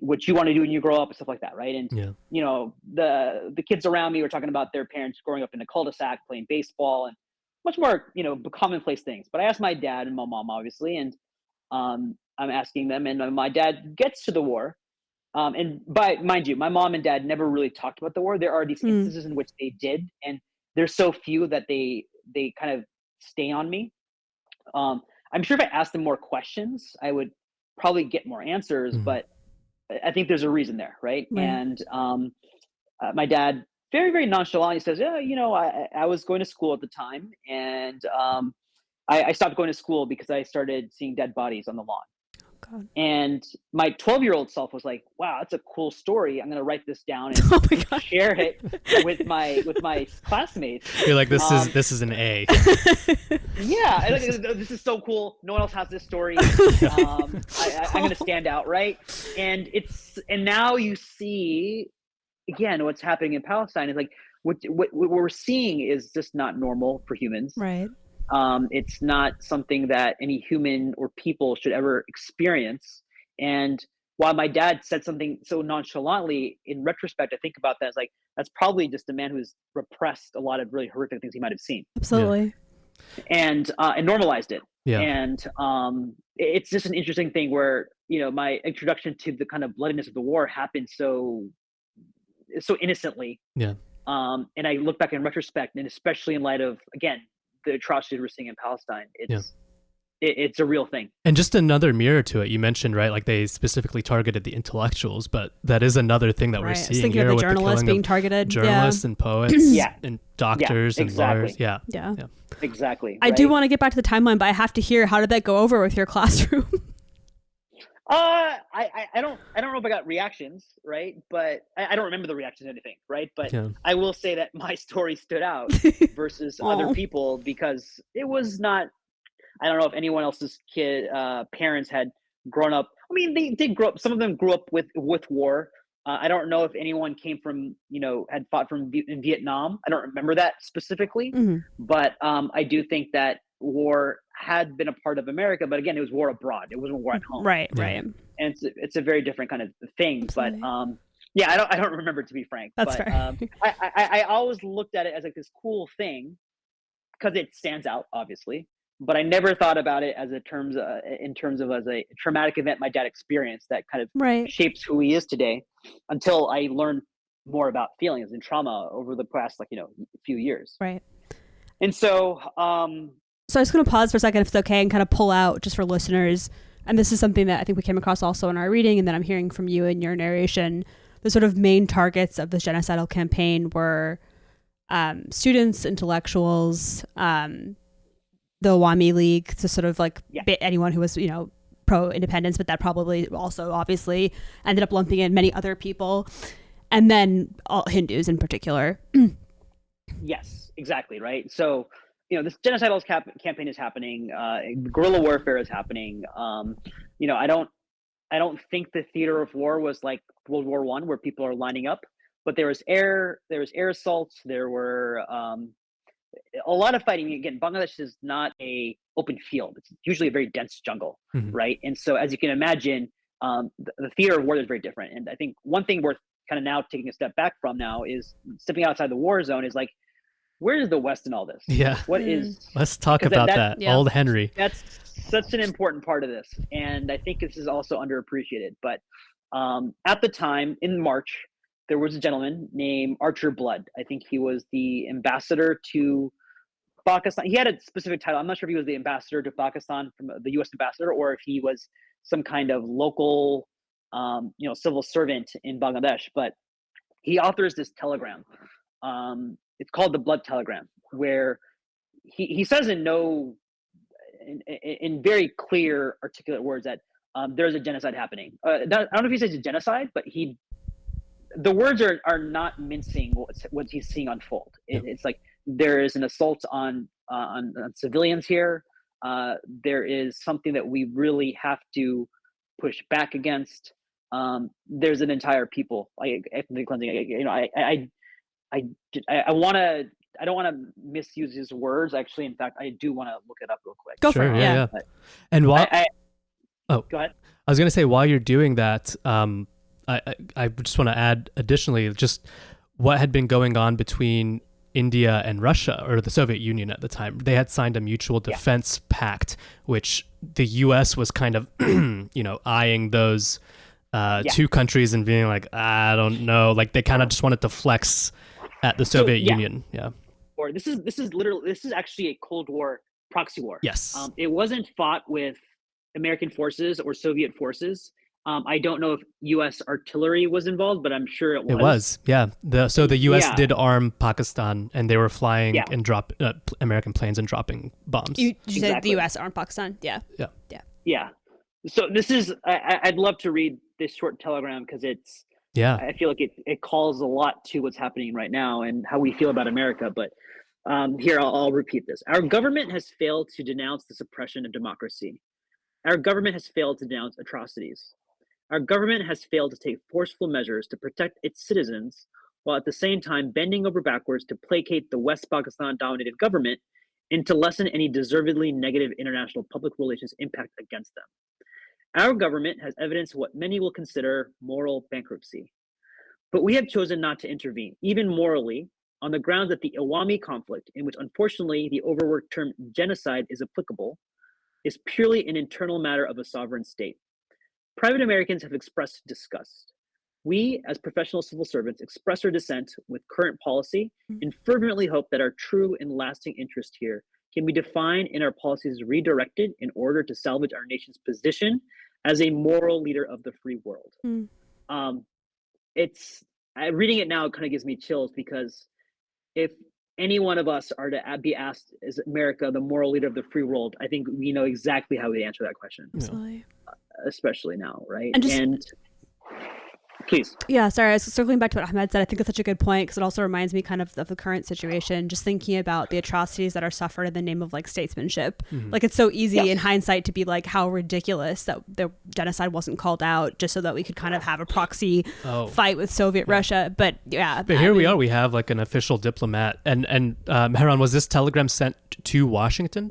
what you want to do when you grow up and stuff like that, right? And the kids around me were talking about their parents growing up in a cul-de-sac, playing baseball, and much more commonplace things. But I asked my dad and my mom, obviously, and I'm asking them, and my dad gets to the war. Mind you, my mom and dad never really talked about the war. There are these instances in which they did, and there's so few that they kind of stay on me. I'm sure if I asked them more questions, I would probably get more answers, but I think there's a reason there, right? And my dad, very, very nonchalant, he says, yeah, I was going to school at the time, and I stopped going to school because I started seeing dead bodies on the lawn. God. And my 12-year-old self was like, wow, that's a cool story. I'm going to write this down and share it with my classmates. You're like, this is an A. Yeah, this is so cool. No one else has this story. I'm going to stand out, right? And now you see, again, what's happening in Palestine is like, what we're seeing is just not normal for humans. Right. It's not something that any human or people should ever experience. And while my dad said something so nonchalantly, in retrospect, I think about that as like, that's probably just a man who's repressed a lot of really horrific things he might have seen. Absolutely. And normalized it. Yeah. And it's just an interesting thing where, my introduction to the kind of bloodiness of the war happened so innocently. Yeah. And I look back in retrospect, and especially in light of, again, the atrocities we're seeing in Palestine, Yeah. it's a real thing. And just another mirror to it, you mentioned, right? Like they specifically targeted the intellectuals, but that is another thing that we're seeing here of the with journalists the being targeted. journalists and poets Yeah. and doctors and lawyers. Yeah. Yeah. Exactly. I do want to get back to the timeline, but I have to hear, how did that go over with your classroom? I don't know if I got reactions, right? But I don't remember the reaction to anything, right? But Yeah. I will say that my story stood out versus other people, because it was not. I don't know if anyone else's parents had grown up. I mean, they did grow up. Some of them grew up with war. I don't know if anyone came from, had fought in Vietnam. I don't remember that specifically, but I do think that war had been a part of America. But again, it was war abroad. It wasn't war at home. Right. And it's a very different kind of thing. Absolutely. But yeah, I don't remember, to be frank. That's but fair. I always looked at it as like this cool thing because it stands out, obviously. But I never thought about it as in terms of as a traumatic event my dad experienced that kind of shapes who he is today, until I learned more about feelings and trauma over the past few years. Right. And so So I'm just going to pause for a second, if it's okay, and kind of pull out, just for listeners. And this is something that I think we came across also in our reading, and then I'm hearing from you in your narration. The sort of main targets of the genocidal campaign were students, intellectuals, the Awami League, to sort of like anyone who was, pro-independence, but that probably also obviously ended up lumping in many other people, and then all Hindus in particular. Yes, exactly, right. So, this genocidal campaign is happening. Guerrilla warfare is happening. I don't think the theater of war was like World War I, where people are lining up, but there was air assaults. There were a lot of fighting. Again, Bangladesh is not a open field. It's usually a very dense jungle, right? And so, as you can imagine, the theater of war is very different. And I think one thing worth kind of now taking a step back from now is stepping outside the war zone is like, where is the West in all this? Yeah. What is? Let's talk about that. Yeah. Old Henry. That's such an important part of this, and I think this is also underappreciated. But at the time, in March, there was a gentleman named Archer Blood. I think he was the ambassador to Pakistan. He had a specific title. I'm not sure if he was the ambassador to Pakistan, from the U.S. ambassador, or if he was some kind of local, civil servant in Bangladesh. But he authors this telegram. It's called the Blood Telegram, where he says in very clear, articulate words that there's a genocide happening. I don't know if he says a genocide, but the words are not mincing what he's seeing unfold. It's like there is an assault on civilians here. There is something that we really have to push back against. There's an entire people, like ethnic cleansing. I don't want to misuse his words. Actually, in fact, I do want to look it up real quick. Go for it. Yeah. And while go ahead. I was going to say, while you're doing that, I just want to add additionally just what had been going on between India and Russia, or the Soviet Union at the time. They had signed a mutual defense pact, which the U.S. was kind of, eyeing those two countries and being like, I don't know, like they kind of just wanted to flex at the Soviet Union. Yeah. Or this is actually a Cold War proxy war. Yes. It wasn't fought with American forces or Soviet forces. I don't know if U.S. artillery was involved, but I'm sure it was. It was, yeah. The U.S. did arm Pakistan, and they were flying and drop American planes and dropping bombs. You say the U.S. armed Pakistan? Yeah. So this is. I'd love to read this short telegram because it's. Yeah. I feel like it calls a lot to what's happening right now and how we feel about America. But here, I'll repeat this. Our government has failed to denounce the suppression of democracy. Our government has failed to denounce atrocities. Our government has failed to take forceful measures to protect its citizens, while at the same time bending over backwards to placate the West Pakistan-dominated government and to lessen any deservedly negative international public relations impact against them. Our government has evidenced what many will consider moral bankruptcy. But we have chosen not to intervene, even morally, on the grounds that the Awami conflict, in which unfortunately the overworked term genocide is applicable, is purely an internal matter of a sovereign state. Private Americans have expressed disgust. We, as professional civil servants, express our dissent with current policy and fervently hope that our true and lasting interest here can be defined and our policies redirected in order to salvage our nation's position as a moral leader of the free world. Reading it now, it kind of gives me chills, because if any one of us are to be asked, is America the moral leader of the free world, I think we know exactly how we answer that question. Absolutely. Especially now, right? And please. Yeah, sorry, I was circling back to what Ahmed said. I think that's such a good point, because it also reminds me kind of the current situation, just thinking about the atrocities that are suffered in the name of like statesmanship. Like, it's so easy in hindsight to be like, how ridiculous that the genocide wasn't called out just so that we could kind of have a proxy fight with Soviet Russia. But here we are, we have like an official diplomat. And Mehran, was this telegram sent to Washington?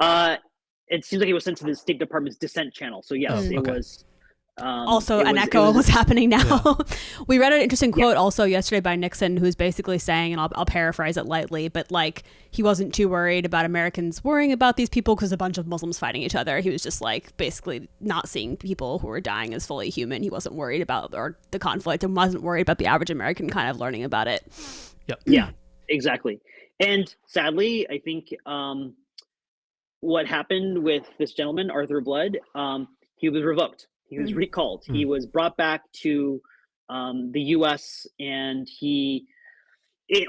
It seems like it was sent to the State Department's dissent channel. So yes, it was. Also an echo of what's happening now. We read an interesting quote also yesterday by Nixon, who's basically saying, and I'll paraphrase it lightly, but like, he wasn't too worried about Americans worrying about these people because a bunch of Muslims fighting each other. He was just like basically not seeing people who were dying as fully human. He wasn't worried about the conflict, and wasn't worried about the average American kind of learning about it. Yeah, exactly. And sadly, I think what happened with this gentleman, Arthur Blood, he was revoked. He was recalled. He was brought back to the U.S. and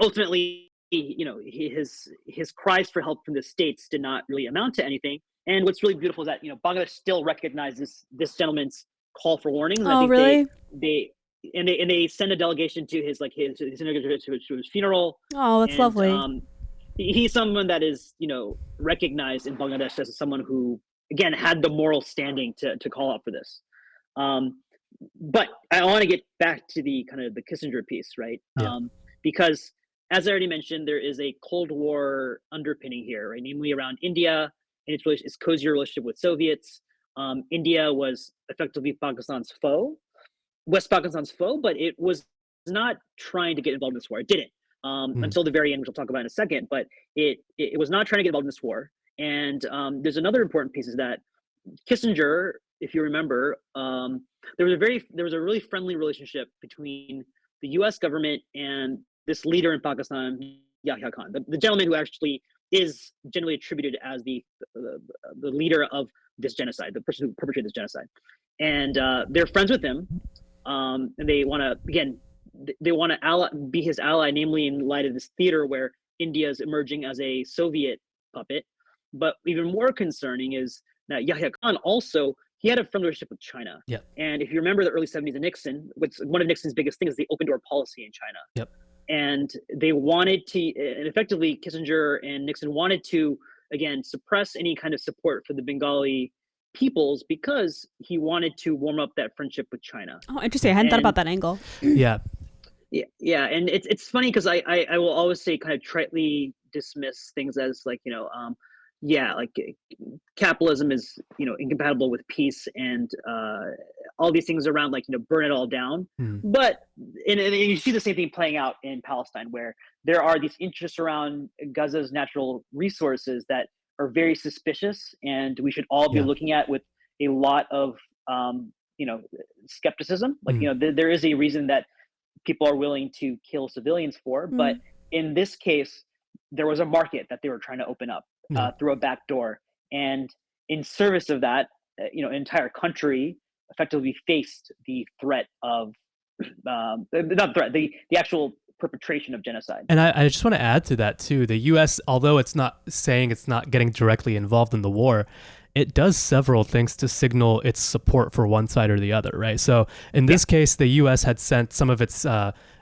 ultimately, his cries for help from the states did not really amount to anything. And what's really beautiful is that Bangladesh still recognizes this gentleman's call for warnings. Oh, I think really? They send a delegation to his funeral. Oh, that's lovely. He's someone that is recognized in Bangladesh as someone who, again, had the moral standing to call out for this. But I want to get back to the kind of the Kissinger piece, right? Because as I already mentioned, there is a Cold War underpinning here, right? Namely around India and its cozier relationship with Soviets. India was effectively Pakistan's foe, West Pakistan's foe, but it was not trying to get involved in this war. It didn't until the very end, which I'll talk about in a second. But it was not trying to get involved in this war. And there's another important piece, is that Kissinger, if you remember, there was a really friendly relationship between the U.S. government and this leader in Pakistan, Yahya Khan, the gentleman who actually is generally attributed as the leader of this genocide, the person who perpetrated this genocide. And they're friends with him, and they want to be his ally, namely in light of this theater where India is emerging as a Soviet puppet. But even more concerning is that Yahya Khan also, he had a friendly relationship with China. And if you remember the early 70s of Nixon, one of Nixon's biggest things is the open door policy in China. And they wanted to, and effectively Kissinger and Nixon wanted to, again, suppress any kind of support for the Bengali peoples, because he wanted to warm up that friendship with China. Oh, interesting. I hadn't thought about that angle. Yeah, and it's funny because I will always say, kind of tritely dismiss things as like, capitalism is, incompatible with peace, and all these things around, like, burn it all down. But and you see the same thing playing out in Palestine, where there are these interests around Gaza's natural resources that are very suspicious, and we should all be looking at with a lot of skepticism. Like, there is a reason that people are willing to kill civilians for, but in this case, there was a market that they were trying to open up through a back door, and in service of that, an entire country effectively faced the threat of the actual perpetration of genocide. And I just want to add to that too. The U.S., although it's not saying it's not getting directly involved in the war, it does several things to signal its support for one side or the other, right? So in this case, the U.S. had sent some of its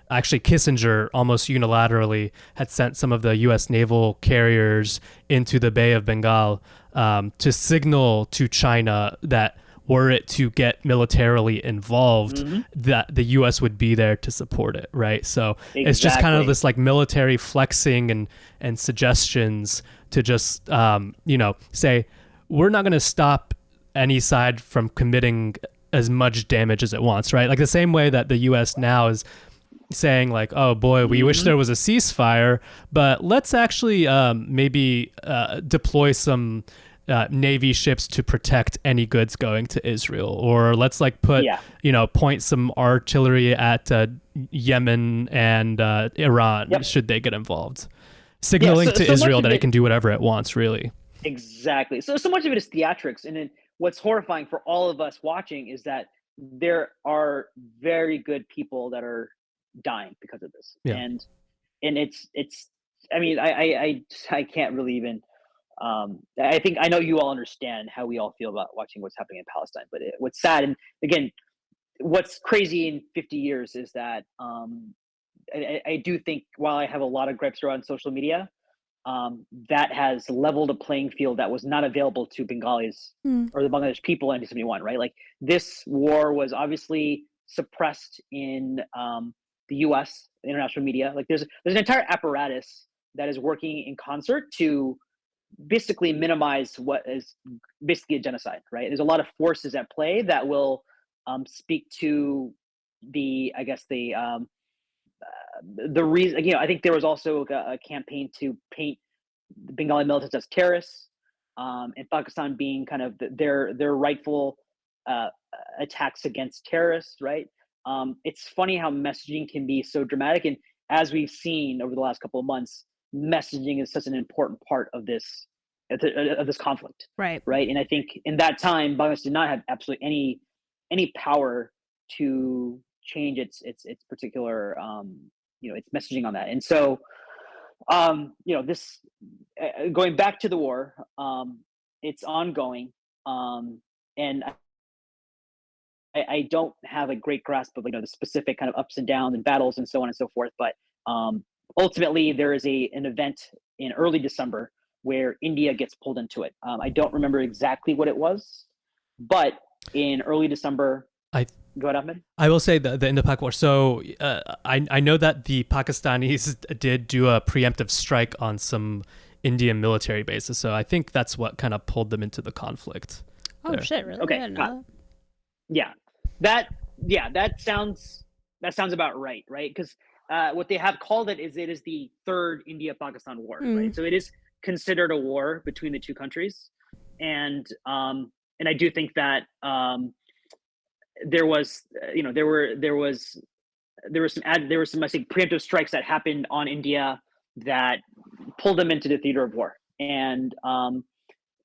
actually, Kissinger almost unilaterally had sent some of the U.S. naval carriers into the Bay of Bengal to signal to China that were it to get militarily involved, that the U.S. would be there to support it, right? So it's just kind of this like military flexing and suggestions to just, say, we're not going to stop any side from committing as much damage as it wants, right? Like the same way that the U.S. now is saying like, oh boy, we wish there was a ceasefire, but let's actually maybe deploy some Navy ships to protect any goods going to Israel, or let's like put, point some artillery at Yemen and Iran should they get involved, signaling to Israel that it can do whatever it wants, really. Exactly. So much of it is theatrics, and then what's horrifying for all of us watching is that there are very good people that are dying because of this, and it's. I mean, I can't really even. I think I know you all understand how we all feel about watching what's happening in Palestine, but what's sad, and again, what's crazy in 50 years is that I do think while I have a lot of gripes around social media, that has leveled a playing field that was not available to Bengalis or the Bangladesh people in 1971, right? Like this war was obviously suppressed in the U.S. international media. Like there's an entire apparatus that is working in concert to basically minimize what is basically a genocide, right? There's a lot of forces at play that will speak to the reason. I think there was also a campaign to paint the Bengali militants as terrorists, and Pakistan being kind of their rightful attacks against terrorists, right? It's funny how messaging can be so dramatic, and as we've seen over the last couple of months, messaging is such an important part of this conflict, right? And I think in that time, Bangladesh did not have absolutely any power to change its particular its messaging on that. And so this going back to the war, it's ongoing, and I don't have a great grasp of the specific kind of ups and downs and battles and so on and so forth, but ultimately there is an event in early December where India gets pulled into it. I don't remember exactly what it was, but in early December, go ahead, Ahmed. I will say the Indo-Pak War. So I know that the Pakistanis did do a preemptive strike on some Indian military bases. So I think that's what kind of pulled them into the conflict. Oh there. Shit! Really? Okay. That sounds about right? Because what they have called it is the third India-Pakistan war, right? So it is considered a war between the two countries, and I do think that there was some I think preemptive strikes that happened on India that pulled them into the theater of war, and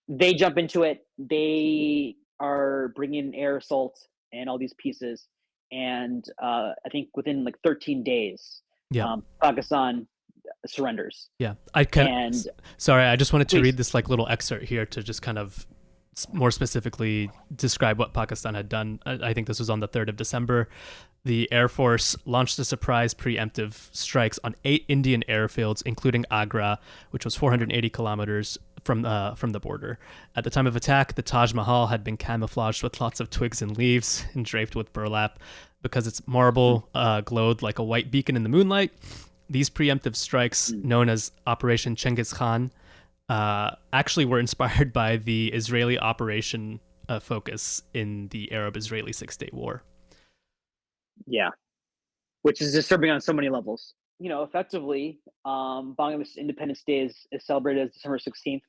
they jump into it. They are bringing air assault and all these pieces, and I think within like 13 days, Pakistan surrenders. Sorry, I just wanted to read this like little excerpt here to just kind of more specifically describe what Pakistan had done. I think this was on the 3rd of December. The Air Force launched a surprise preemptive strikes on 8 Indian airfields, including Agra, which was 480 kilometers from the border. At the time of attack, the Taj Mahal had been camouflaged with lots of twigs and leaves and draped with burlap. Because its marble glowed like a white beacon in the moonlight, these preemptive strikes, known as Operation Chengiz Khan, actually were inspired by the Israeli Operation Focus in the Arab-Israeli Six-Day War. Yeah, which is disturbing on so many levels. Effectively, Bangladesh's Independence Day is celebrated as December 16th.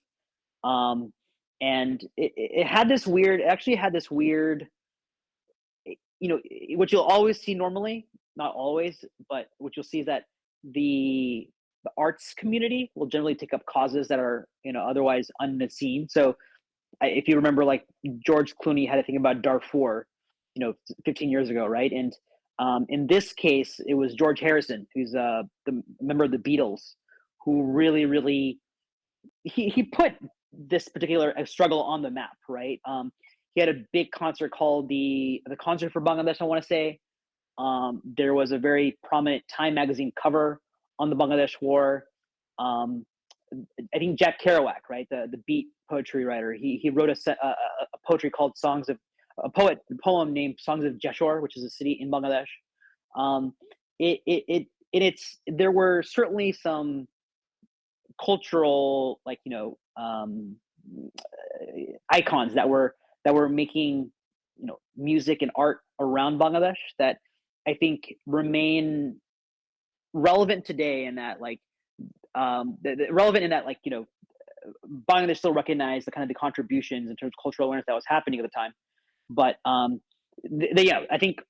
And it had this weird, what you'll always see normally, not always, but what you'll see is that the arts community will generally take up causes that are otherwise unseen. So if you remember, like George Clooney had a thing about Darfur 15 years ago, right? And in this case it was George Harrison, who's the member of the Beatles, who really he put this particular struggle on the map, right? He had a big concert called the Concert for Bangladesh, I want to say. There was a very prominent Time magazine cover on the Bangladesh War. I think Jack Kerouac, right, the beat poetry writer, he wrote a poetry called a poem named Songs of Jeshore, which is a city in Bangladesh. There were certainly some cultural, icons that were making music and art around Bangladesh that I think remain relevant today, and that relevant in that Bangladesh still recognized the kind of the contributions in terms of cultural awareness that was happening at the time. But yeah, I think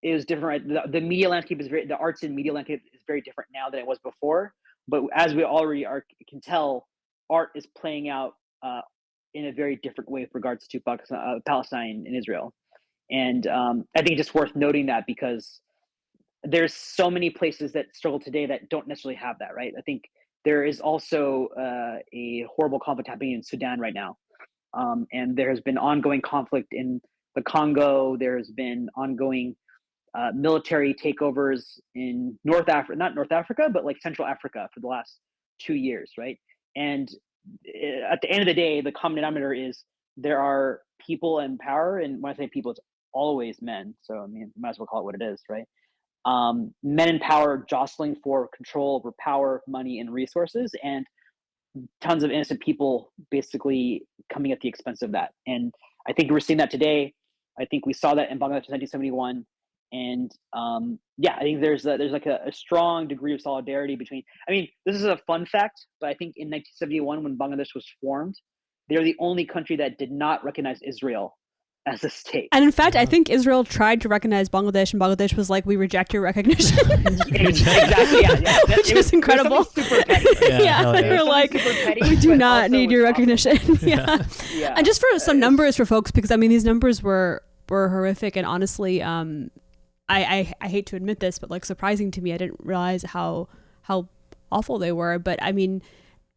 it was different. Right? The media landscape is the arts and media landscape is very different now than it was before. But as we already can tell, art is playing out in a very different way with regards to Palestine and Israel. And I think it's just worth noting that because there's so many places that struggle today that don't necessarily have that, right? I think there is also a horrible conflict happening in Sudan right now. And there has been ongoing conflict in the Congo. There's been ongoing military takeovers in not North Africa, but like Central Africa for the last 2 years, right? And at the end of the day, the common denominator is there are people in power. And when I say people, it's always men. So, I mean, might as well call it what it is, right? Men in power jostling for control over power, money, and resources, and tons of innocent people basically coming at the expense of that. And I think we're seeing that today. I think we saw that in Bangladesh in 1971. And yeah, I think there's like a strong degree of solidarity between. I mean, this is a fun fact, but I think in 1971, when Bangladesh was formed, they're the only country that did not recognize Israel as a state. And in fact, I think Israel tried to recognize Bangladesh, and Bangladesh was like, "We reject your recognition." Exactly, yeah. Which was incredible. Super petty. They were like, "We do not need your recognition." Yeah. And just for some numbers for folks, because I mean, these numbers were horrific, and honestly, I hate to admit this, but like surprising to me, I didn't realize how awful they were. But I mean,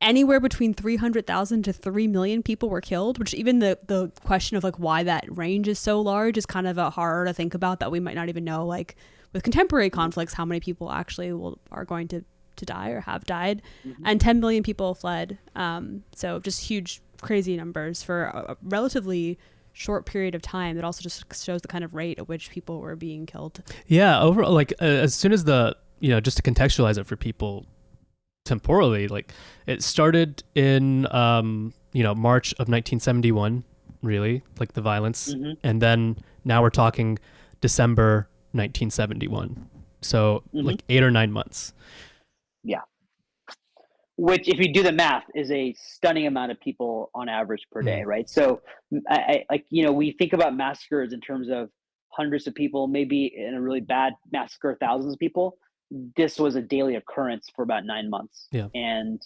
anywhere between 300,000 to 3 million people were killed, which even the question of like why that range is so large is kind of a horror to think about, that we might not even know, like with contemporary conflicts, how many people actually are going to die or have died. And 10 million people fled. So just huge, crazy numbers for a relatively short period of time. That also just shows the kind of rate at which people were being killed. Yeah, overall, like as soon as just to contextualize it for people temporally, like it started in March of 1971, really, like the violence, and then now we're talking December 1971, so like 8 or 9 months. Yeah, which, if you do the math, is a stunning amount of people on average per day, right? So I we think about massacres in terms of hundreds of people, maybe in a really bad massacre, thousands of people. This was a daily occurrence for about 9 months. Yeah. And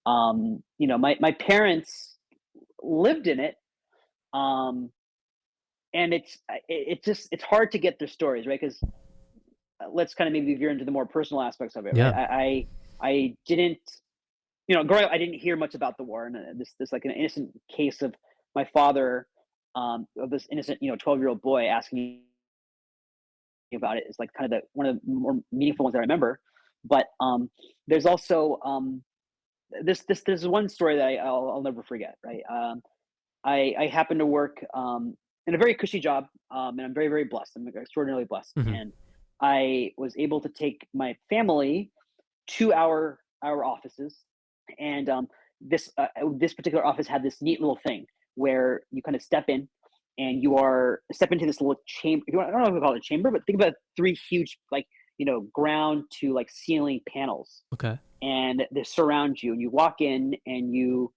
my parents lived in it. And it's hard to get their stories, right? Because let's kind of maybe veer into the more personal aspects of it. Yeah. Right? I didn't, growing up, I didn't hear much about the war, and this like an innocent case of my father, of this innocent 12-year-old boy asking me about it is like kind of one of the more meaningful ones that I remember. But there's also there's one story that I'll never forget, right? I happen to work in a very cushy job, and I'm very, very blessed. I'm extraordinarily blessed. And I was able to take my family to our offices, and this particular office had this neat little thing where you kind of step in, and step into this little chamber. I don't know if we call it a chamber, but think about 3 huge, like, ground to like ceiling panels. Okay. And they surround you, and you walk in, and you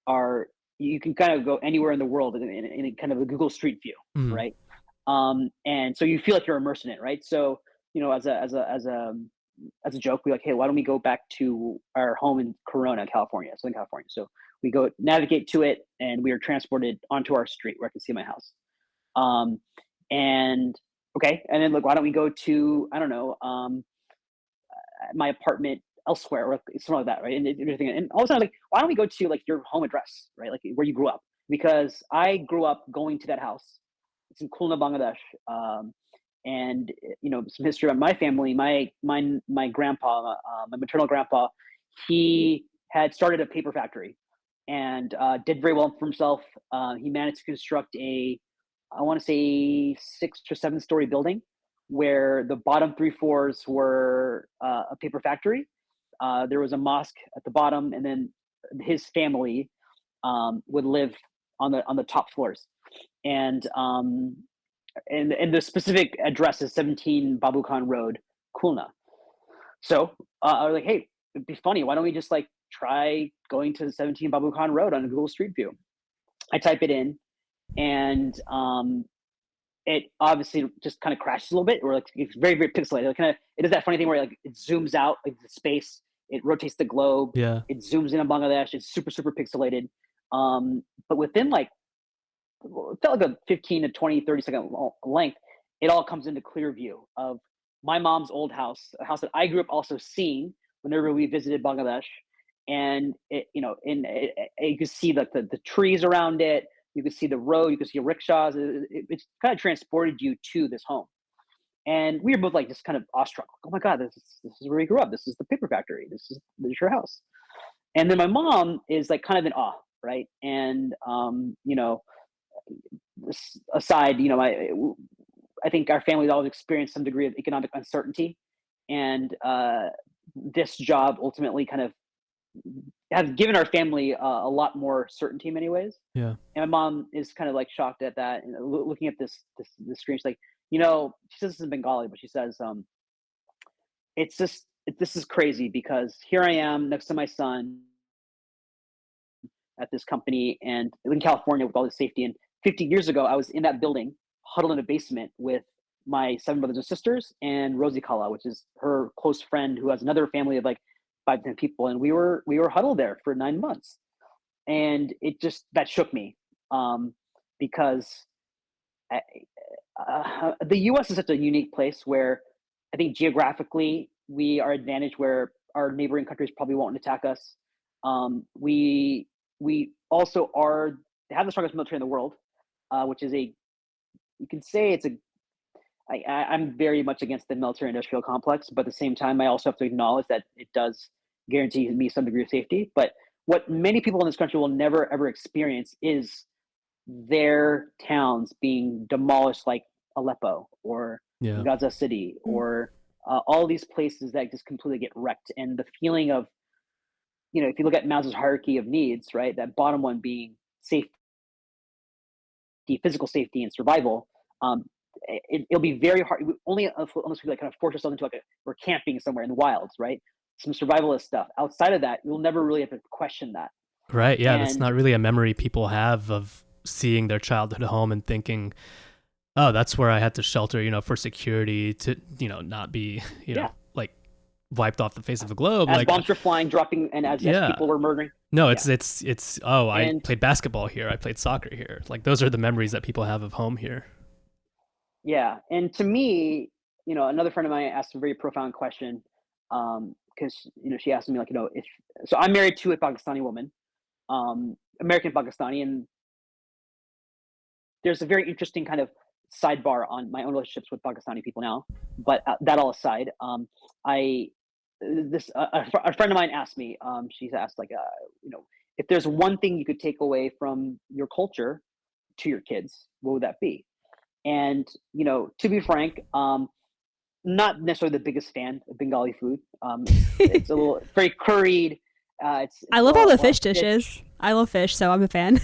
can kind of go anywhere in the world in kind of a Google Street View, right? And so you feel like you're immersed in it, right? So, as a joke, we're like, hey, why don't we go back to our home in Corona, California, Southern California? So we go navigate to it, and we are transported onto our street where I can see my house. And then like, why don't we go to, I don't know, my apartment elsewhere, or something like that, right? And all of a sudden, like, why don't we go to like your home address, right? Like where you grew up, because I grew up going to that house. It's in Khulna, Bangladesh. And some history about my family. My grandpa, my maternal grandpa, he had started a paper factory, and did very well for himself. He managed to construct I want to say 6 or 7 story building, where the bottom 3 floors were a paper factory. There was a mosque at the bottom, and then his family would live on the top floors. And the specific address is 17 Babu Khan Road, Khulna. So I was like, hey, it'd be funny. Why don't we just like try going to 17 Babu Khan Road on Google Street View. I type it in, and it obviously just kind of crashes a little bit, or like it's very, very pixelated. It does that funny thing where like it zooms out like the space, it rotates the globe, Yeah. it zooms in on Bangladesh. It's super, super pixelated. But within like, it felt like a 15 to 20, 30-second length, it all comes into clear view of my mom's old house, a house that I grew up also seeing whenever we visited Bangladesh. And it, you could see the trees around it. You could see the road. You could see rickshaws. It kind of transported you to this home. And we were both like just kind of awestruck. Oh my God, this is where we grew up. This is the paper factory. This is your house. And then my mom is like kind of in awe, right? And aside, I think our family's always experienced some degree of economic uncertainty, and this job ultimately kind of has given our family a lot more certainty in many ways. Yeah. And my mom is kind of like shocked at that, and looking at this screen. She's like, she says this in Bengali, but she says, this is crazy because here I am next to my son at this company and in California with all this safety. And 50 years ago, I was in that building, huddled in a basement with my 7 brothers and sisters and Rosie Kala, which is her close friend who has another family of like 5 to 10 people. And we were huddled there for 9 months. And that shook me because the U.S. is such a unique place where I think geographically we are advantaged where our neighboring countries probably won't attack us. We also have the strongest military in the world, which is you can say I'm very much against the military industrial complex, but at the same time, I also have to acknowledge that it does guarantee me some degree of safety. But what many people in this country will never, ever experience is their towns being demolished like Aleppo or Gaza City or all these places that just completely get wrecked. And the feeling of, if you look at Maslow's hierarchy of needs, right, that bottom one being safety, physical safety and survival, it'll be very hard. Unless we like kind of force ourselves into we're camping somewhere in the wilds, right? Some survivalist stuff. Outside of that, you'll never really have to question that. Right. Yeah. That's not really a memory people have of seeing their childhood home and thinking, oh, that's where I had to shelter, for security to, not be, like wiped off the face of the globe. As like bombs were flying, dropping, and as people were murdering. No, it's I played basketball here. I played soccer here. Like those are the memories that people have of home here. Yeah. And to me, another friend of mine asked a very profound question. Because, she asked me like, so I'm married to a Pakistani woman, American Pakistani, and there's a very interesting kind of sidebar on my own relationships with Pakistani people now. But that all aside, a friend of mine asked me, she's asked like, if there's one thing you could take away from your culture to your kids, what would that be? And, to be frank, not necessarily the biggest fan of Bengali food. It's a little very curried. I love all the fish dishes. I love fish, so I'm a fan.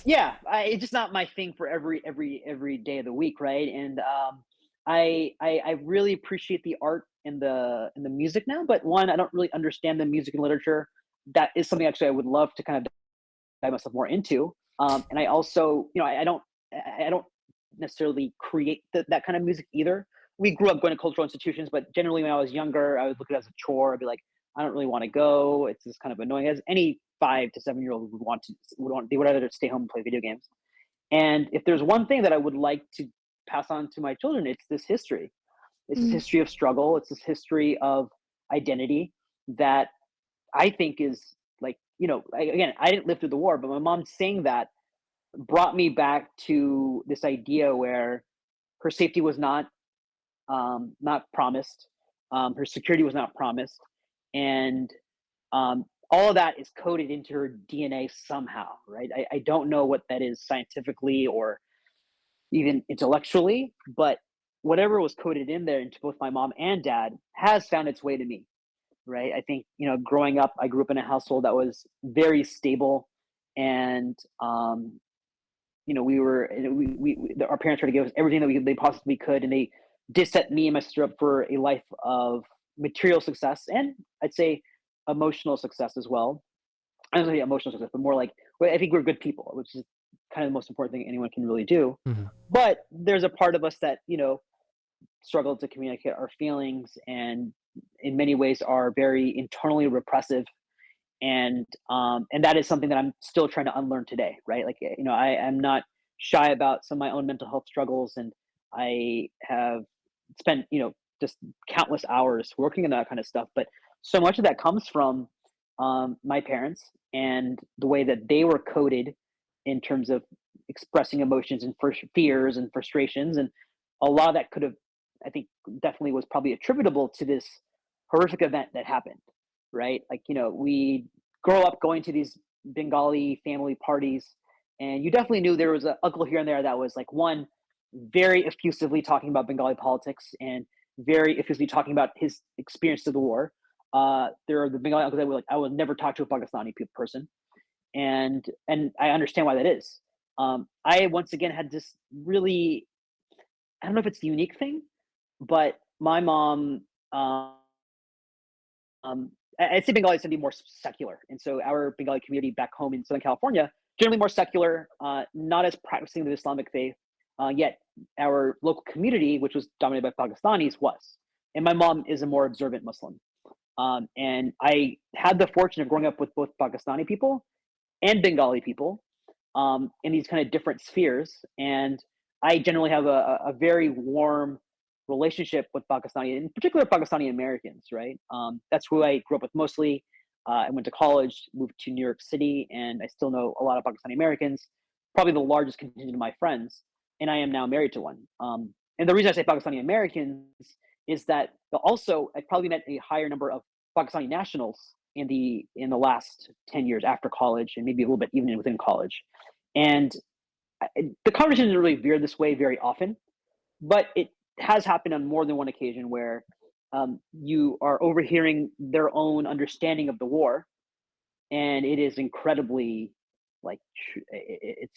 Yeah, it's just not my thing for every day of the week, right? And I really appreciate the art and the music now, but one, I don't really understand the music and literature. That is something actually I would love to kind of dive myself more into. And I also, I don't necessarily create that kind of music either. We grew up going to cultural institutions, but generally when I was younger, I would look at it as a chore. I'd be like, I don't really want to go. It's just kind of annoying. As any 5 to 7-year-old they would rather stay home and play video games. And if there's one thing that I would like to pass on to my children, it's this history. It's this history of struggle. It's this history of identity that I think is like, again, I didn't live through the war, but my mom saying that brought me back to this idea where her safety was not promised. Her security was not promised. And all of that is coded into her DNA somehow, right? I don't know what that is scientifically or even intellectually, but whatever was coded in there into both my mom and dad has found its way to me, right? I think, growing up, I grew up in a household that was very stable, and our parents tried to give us everything that they possibly could, and they did set me and my sister up for a life of material success, and I'd say emotional success as well. I don't say emotional success, but more like, well, I think we're good people, which is kind of the most important thing anyone can really do. Mhm. But there's a part of us that, struggle to communicate our feelings, and in many ways are very internally repressive. And that is something that I'm still trying to unlearn today, right? Like, I am not shy about some of my own mental health struggles, and I have spent, just countless hours working on that kind of stuff. But so much of that comes from my parents and the way that they were coded in terms of expressing emotions and fears and frustrations. And a lot of that could have, I think, definitely was probably attributable to this horrific event that happened, right? Like, we grow up going to these Bengali family parties, and you definitely knew there was an uncle here and there that was like, one, very effusively talking about Bengali politics and very effusively talking about his experience of the war. There are the Bengali uncles that were like, I will never talk to a Pakistani person, and I understand why that is. I once again had this really, I don't know if it's the unique thing, but my mom, I'd say Bengali tend to be more secular, and so our Bengali community back home in Southern California generally more secular, not as practicing the Islamic faith. Yet our local community, which was dominated by Pakistanis, was, and my mom is a more observant Muslim. And I had the fortune of growing up with both Pakistani people and Bengali people, in these kind of different spheres. And I generally have a very warm relationship with Pakistani, in particular Pakistani Americans, right? That's who I grew up with mostly. I went to college, moved to New York City, and I still know a lot of Pakistani Americans, probably the largest contingent of my friends, and I am now married to one. And the reason I say Pakistani Americans is that also I probably met a higher number of Pakistani nationals in the last 10 years after college, and maybe a little bit even within college. And the conversation isn't really veered this way very often, but it has happened on more than one occasion where you are overhearing their own understanding of the war, and it is incredibly like it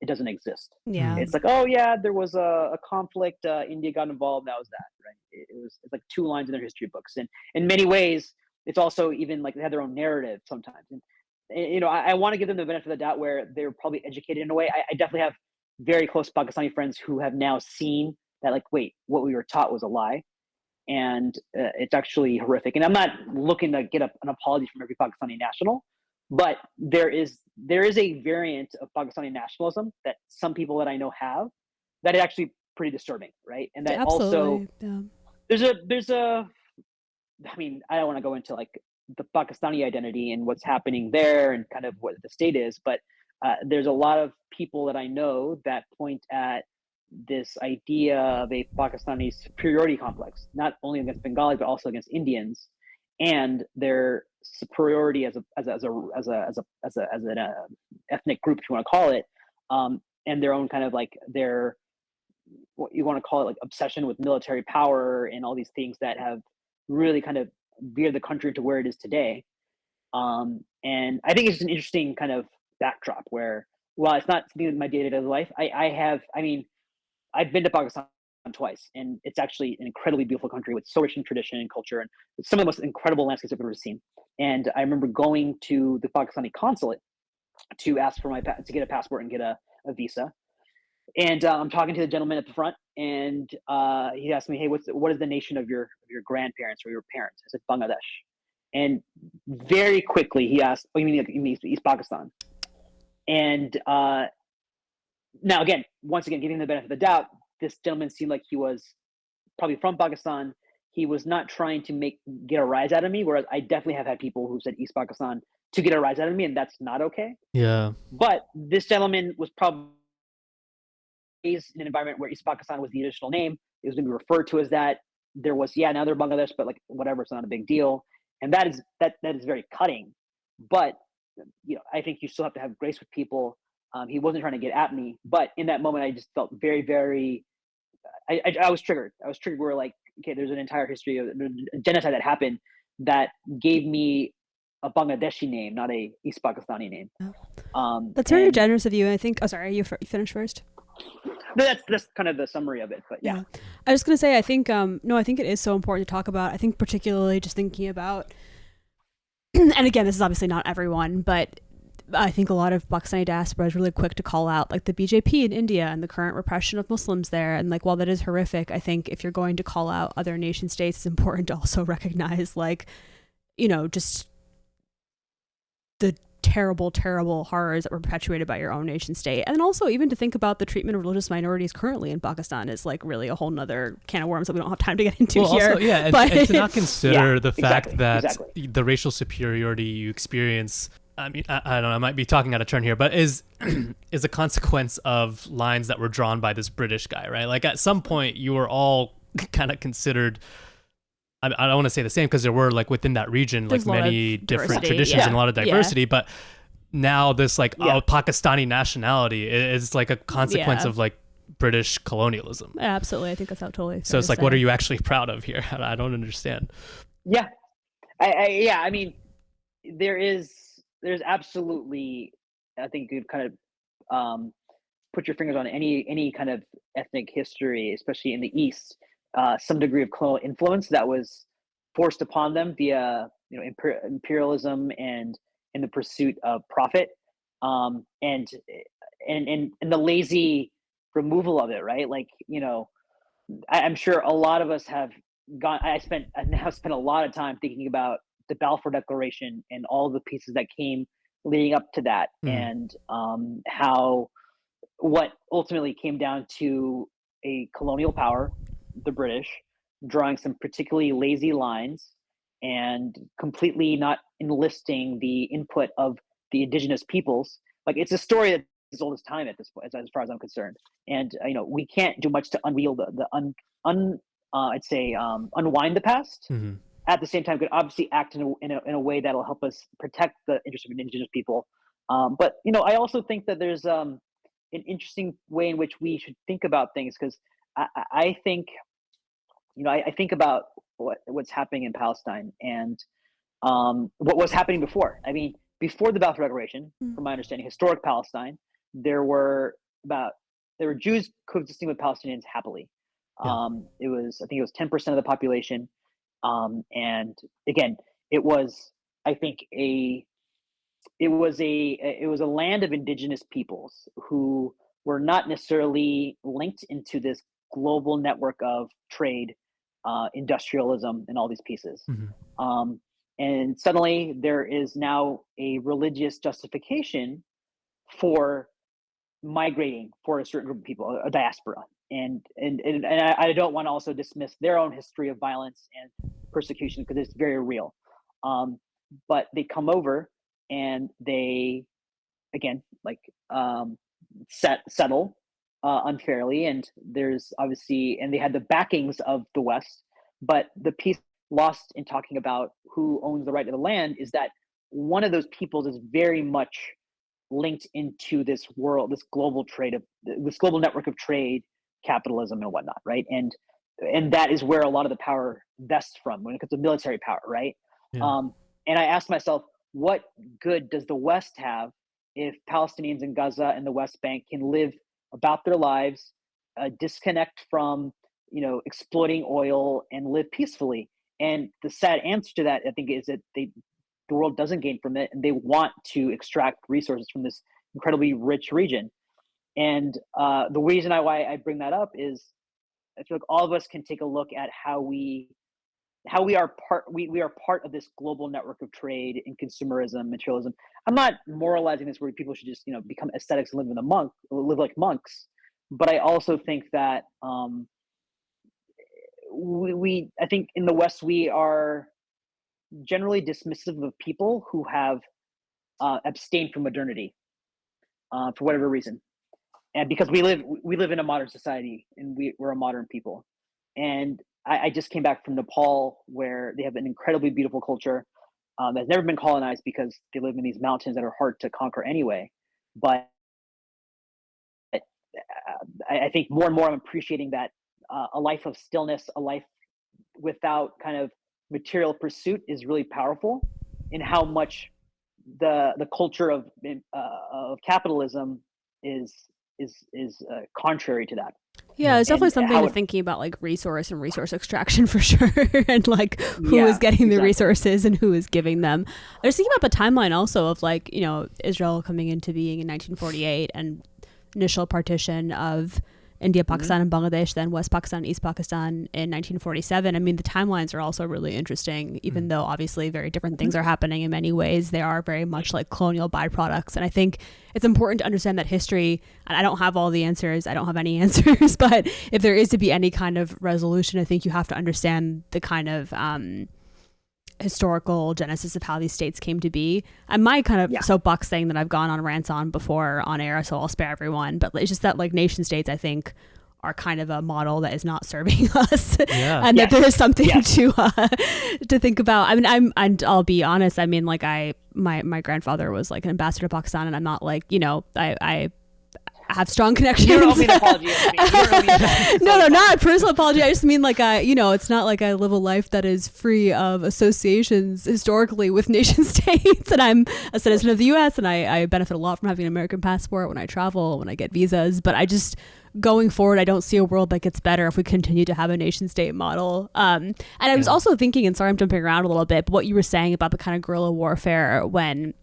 doesn't exist. Yeah. It's like, oh yeah, there was a conflict, India got involved, that was that, right? It's like two lines in their history books, and in many ways it's also even like they have their own narrative sometimes. And I want to give them the benefit of the doubt where they're probably educated in a way. I definitely have very close Pakistani friends who have now seen that, like, wait, what we were taught was a lie, and it's actually horrific. And I'm not looking to get an apology from every Pakistani national, but there is a variant of Pakistani nationalism that some people that I know have that is actually pretty disturbing, right? And that also Yeah. there's a I mean, I don't want to go into like the Pakistani identity and what's happening there and kind of what the state is, but there's a lot of people that I know that point at this idea of a Pakistani superiority complex, not only against Bengalis but also against Indians, and their superiority as an ethnic group, if you want to call it, and their own kind of like their, what you want to call it, like obsession with military power and all these things that have really kind of veered the country to where it is today. And I think it's just an interesting kind of backdrop where, while it's not something in my day-to-day life, I've been to Pakistan twice, and it's actually an incredibly beautiful country with so rich in tradition and culture, and some of the most incredible landscapes I've ever seen. And I remember going to the Pakistani consulate to ask for to get a passport and get a visa. And I'm talking to the gentleman at the front, and he asked me, "Hey, what is the nation of your grandparents or your parents?" I said, "Bangladesh." And very quickly he asked, "Oh, you mean East Pakistan?" And now, again, once again, giving the benefit of the doubt, this gentleman seemed like he was probably from Pakistan. He was not trying to get a rise out of me, whereas I definitely have had people who said East Pakistan to get a rise out of me, and that's not okay. Yeah. But this gentleman was probably raised in an environment where East Pakistan was the additional name. It was going to be referred to as that. There was, now they're Bangladesh, but like whatever, it's not a big deal. And that is very cutting. But I think you still have to have grace with people. He wasn't trying to get at me, but in that moment, I just felt very, very. I was triggered. I was triggered. Where like, okay, there's an entire history of a genocide that happened that gave me a Bangladeshi name, not a East Pakistani name. That's very generous of you. I think. Oh, sorry, you finish first. That's kind of the summary of it, but yeah. I was gonna say, I think I think it is so important to talk about. I think particularly just thinking about and again, this is obviously not everyone, but I think a lot of Pakistani diaspora is really quick to call out like the BJP in India and the current repression of Muslims there. And like, while that is horrific, I think if you're going to call out other nation states, it's important to also recognize like, just the terrible horrors that were perpetuated by your own nation state. And then also even to think about the treatment of religious minorities currently in Pakistan is like really a whole nother can of worms that we don't have time to get into here. Also, yeah, and to not consider the fact that the racial superiority you experience, I mean, I don't know, I might be talking out of turn here, but is a consequence of lines that were drawn by this British guy, right? Like at some point you were all kind of considered, I don't want to say the same because there were like within that region like many different traditions and a lot of diversity, but now this like Pakistani nationality is like a consequence of like British colonialism. Absolutely, I think that's totally. So it's like, what are you actually proud of here? I don't understand. Yeah, I mean, there's absolutely, I think you kind of put your fingers on any kind of ethnic history, especially in the East. Some degree of colonial influence that was forced upon them via imperialism and in the pursuit of profit, and the lazy removal of it, right? Like I'm sure a lot of us have gone. I've now spent a lot of time thinking about the Balfour Declaration and all the pieces that came leading up to that, and how what ultimately came down to a colonial power, the British, drawing some particularly lazy lines and completely not enlisting the input of the indigenous peoples. Like it's a story that's as old as time at this point, as far as I'm concerned. And we can't do much to unwield I'd say unwind the past. Mm-hmm. At the same time, could obviously act in a way that'll help us protect the interests of indigenous people. But I also think that there's an interesting way in which we should think about things, because I think I think about what's happening in Palestine and what was happening before. I mean, before the Balfour Declaration, from my understanding, historic Palestine, there were Jews coexisting with Palestinians happily. I think it was 10% of the population, and again, it was a land of indigenous peoples who were not necessarily linked into this global network of trade, industrialism, and all these pieces. Mm-hmm. And suddenly there is now a religious justification for migrating for a certain group of people, a diaspora. And I don't want to also dismiss their own history of violence and persecution, because it's very real. But they come over and they, again, like settle unfairly, and there's obviously, and they had the backings of the West. But the piece lost in talking about who owns the right to the land is that one of those peoples is very much linked into this world, this global network of trade, capitalism, and whatnot, right? And that is where a lot of the power vests from when it comes to military power, right? And I asked myself, what good does the West have if Palestinians in Gaza and the West Bank can live about their lives, disconnect from exploiting oil, and live peacefully? And the sad answer to that, I think, is that the world doesn't gain from it, and they want to extract resources from this incredibly rich region. And the reason why I bring that up is I feel like all of us can take a look at how we are part of this global network of trade and consumerism, materialism. I'm not moralizing this where people should just become ascetics and live like monks, but I also think that I think in the West we are generally dismissive of people who have abstained from modernity for whatever reason, and because we live in a modern society and we're a modern people. And I just came back from Nepal, where they have an incredibly beautiful culture that's never been colonized because they live in these mountains that are hard to conquer anyway. But I think more and more I'm appreciating that a life of stillness, a life without kind of material pursuit, is really powerful, in how much the culture of capitalism is contrary to that. Yeah, it's definitely and something how to it, thinking about, like resource and resource extraction for sure, and like who is yeah, getting the exactly. resources and who is giving them. I was thinking about the timeline also of like Israel coming into being in 1948 and initial partition of India, Hmm. Pakistan, and Bangladesh, then West Pakistan, East Pakistan in 1947. I mean, the timelines are also really interesting, even though obviously very different things are happening in many ways. They are very much like colonial byproducts. And I think it's important to understand that history, and I don't have all the answers, I don't have any answers, but if there is to be any kind of resolution, I think you have to understand the kind of historical genesis of how these states came to be. And my kind of Yeah. soapbox thing that I've gone on rants on before on air, so I'll spare everyone, but it's just that like nation states, I think, are kind of a model that is not serving us, Yeah. and that there is something Yes. to think about. I mean, I'll be honest. I mean, like my grandfather was like an ambassador to Pakistan, and I'm not like I have strong connections. You don't owe me an apology. You don't owe me an apology. No, not a personal apology. I just mean like it's not like I live a life that is free of associations historically with nation states, and I'm a citizen of the U.S. and I benefit a lot from having an American passport when I travel, when I get visas. But I just going forward, I don't see a world that gets better if we continue to have a nation state model. And I was also thinking, and sorry, I'm jumping around a little bit, but what you were saying about the kind of guerrilla warfare when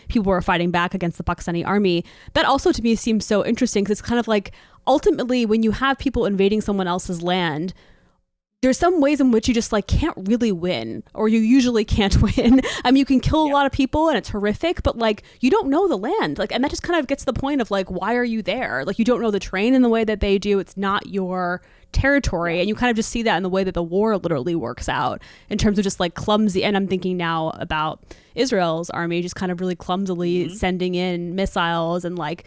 people were fighting back against the Pakistani army, that also to me seems so interesting, because it's kind of like ultimately when you have people invading someone else's land, there's some ways in which you just like can't really win, or you usually can't win. I mean, you can kill a lot of people and it's horrific, but like you don't know the land, like, and that just kind of gets to the point of like, why are you there? Like you don't know the terrain in the way that they do. It's not your territory, and you kind of just see that in the way that the war literally works out in terms of just like clumsy. And I'm thinking now about Israel's army just kind of really clumsily sending in missiles and like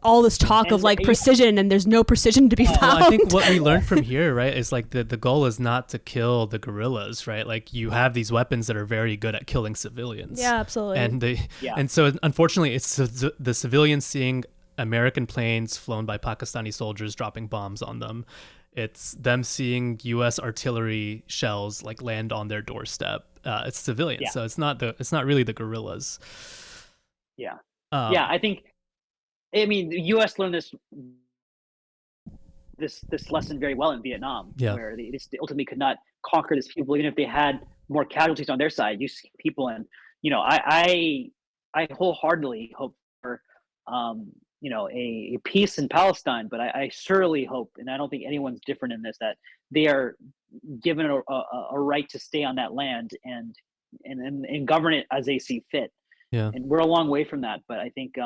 all this talk of like precision, and there's no precision to be found. Well, I think what we learned from here, right, is like the goal is not to kill the guerrillas, right? Like you have these weapons that are very good at killing civilians. Yeah, absolutely. And Yeah. and so unfortunately, it's the civilians seeing American planes flown by Pakistani soldiers dropping bombs on them. It's them seeing U.S. artillery shells like land on their doorstep. It's civilians, Yeah. so it's not really the guerrillas. Yeah. Um, Yeah. I mean, the U.S. learned this lesson very well in Vietnam, Yeah. where they just ultimately could not conquer these people, even if they had more casualties on their side. You see people, and I wholeheartedly hope for a peace in Palestine, but I surely hope, and I don't think anyone's different in this, that they are given a right to stay on that land and govern it as they see fit. yeah. And we're a long way from that, but I think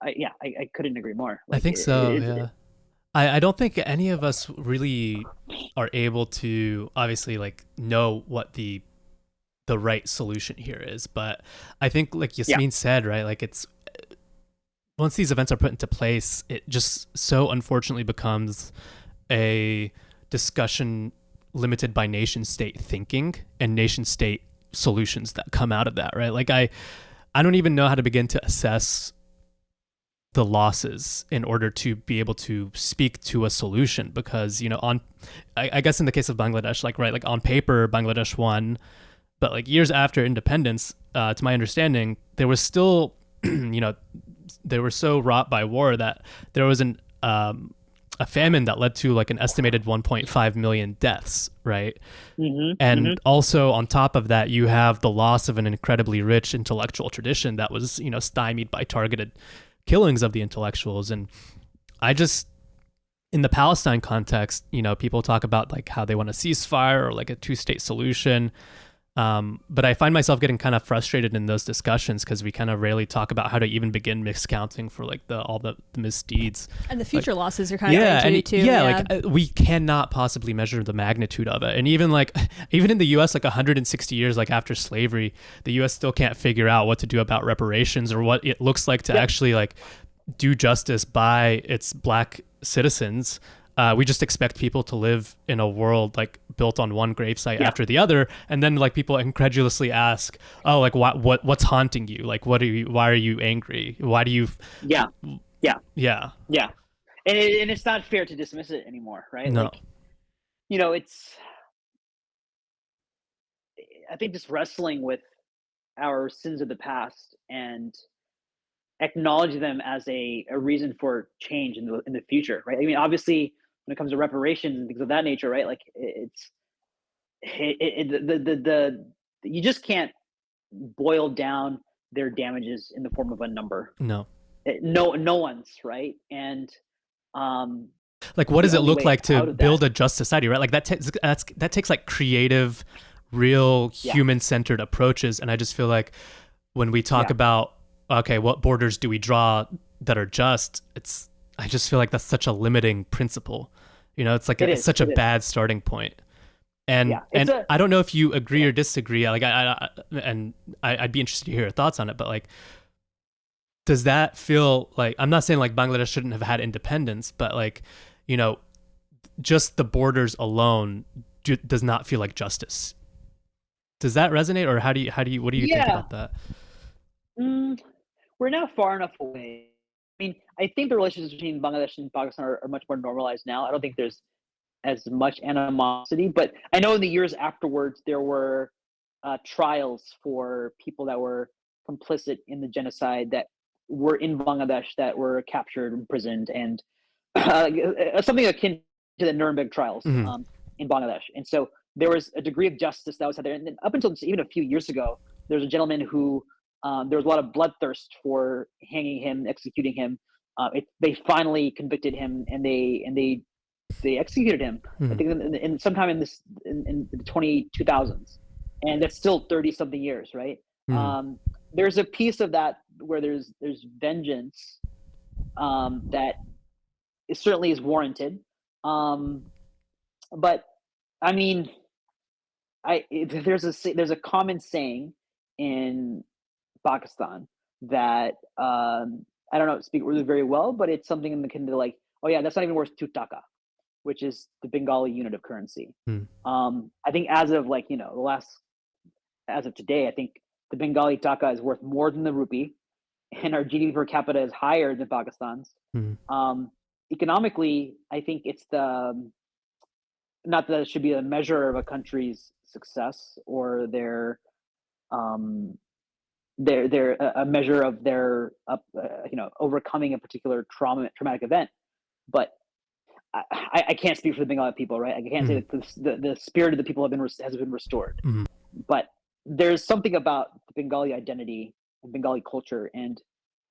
I couldn't agree more. I Like think so. Yeah. I don't think any of us really are able to obviously like know what the right solution here is, but I think like Yasmin said, right, like it's once these events are put into place, it just so unfortunately becomes a discussion limited by nation state thinking and nation state solutions that come out of that, right? Like I don't even know how to begin to assess the losses in order to be able to speak to a solution, because I guess in the case of Bangladesh, like right, like on paper Bangladesh won, but like years after independence, to my understanding, there was still they were so wrought by war that there was a famine that led to like an estimated 1.5 million deaths, right? And also on top of that, you have the loss of an incredibly rich intellectual tradition that was stymied by targeted killings of the intellectuals. And I just, in the Palestine context, people talk about like how they want a ceasefire or like a two-state solution. But I find myself getting kind of frustrated in those discussions because we kind of rarely talk about how to even begin miscounting for like all the misdeeds and the future like, losses are kind of getting to too. Like we cannot possibly measure the magnitude of it. And even in the US, like 160 years like after slavery, the US still can't figure out what to do about reparations or what it looks like to actually like do justice by its black citizens. We just expect people to live in a world like built on one gravesite after the other, and then like people incredulously ask, "Oh, like what's haunting you? Like why are you angry? Why do you?" Yeah. And it's not fair to dismiss it anymore, right? No. Like, I think just wrestling with our sins of the past and acknowledge them as a reason for change in the future, right? I mean, obviously, when it comes to reparations and things of that nature, right? Like you just can't boil down their damages in the form of a number. No. No one's, right? And like, what does it look like to build that, a just society, right? Like that takes like creative, real human-centered approaches. And I just feel like when we talk about, okay, what borders do we draw that are just, I just feel like that's such a limiting principle. You know, it's like it's such a bad starting point. And I don't know if you agree or disagree. Like I'd be interested to hear your thoughts on it, but like, does that feel like, I'm not saying like Bangladesh shouldn't have had independence, but like, you know, just the borders alone does not feel like justice. Does that resonate, or what do you think about that? We're now far enough away. I mean, I think the relationships between Bangladesh and Pakistan are much more normalized now. I don't think there's as much animosity, but I know in the years afterwards there were trials for people that were complicit in the genocide that were in Bangladesh, that were captured, imprisoned, and something akin to the Nuremberg trials in Bangladesh. And so there was a degree of justice that was had there. And then up until even a few years ago, there was a gentleman who there was a lot of bloodthirst for hanging him, executing him. They finally convicted him, and they executed him. I think in sometime in the 2000s, and that's still 30 something years, right? There's a piece of that where there's vengeance that certainly is warranted, but I mean, there's a common saying in Pakistan that I don't speak really very well, but it's something in the kind of like, oh yeah, that's not even worth 2 taka, which is the Bengali unit of currency. I think as of like, you know, as of today, I think the Bengali taka is worth more than the rupee, and our GDP per capita is higher than Pakistan's. Economically, I think it's not that it should be a measure of a country's success or their a measure of their overcoming a particular traumatic event, but I can't speak for the Bengali people, right? I can't say that the spirit of the people has been restored, but there's something about the Bengali identity and Bengali culture, and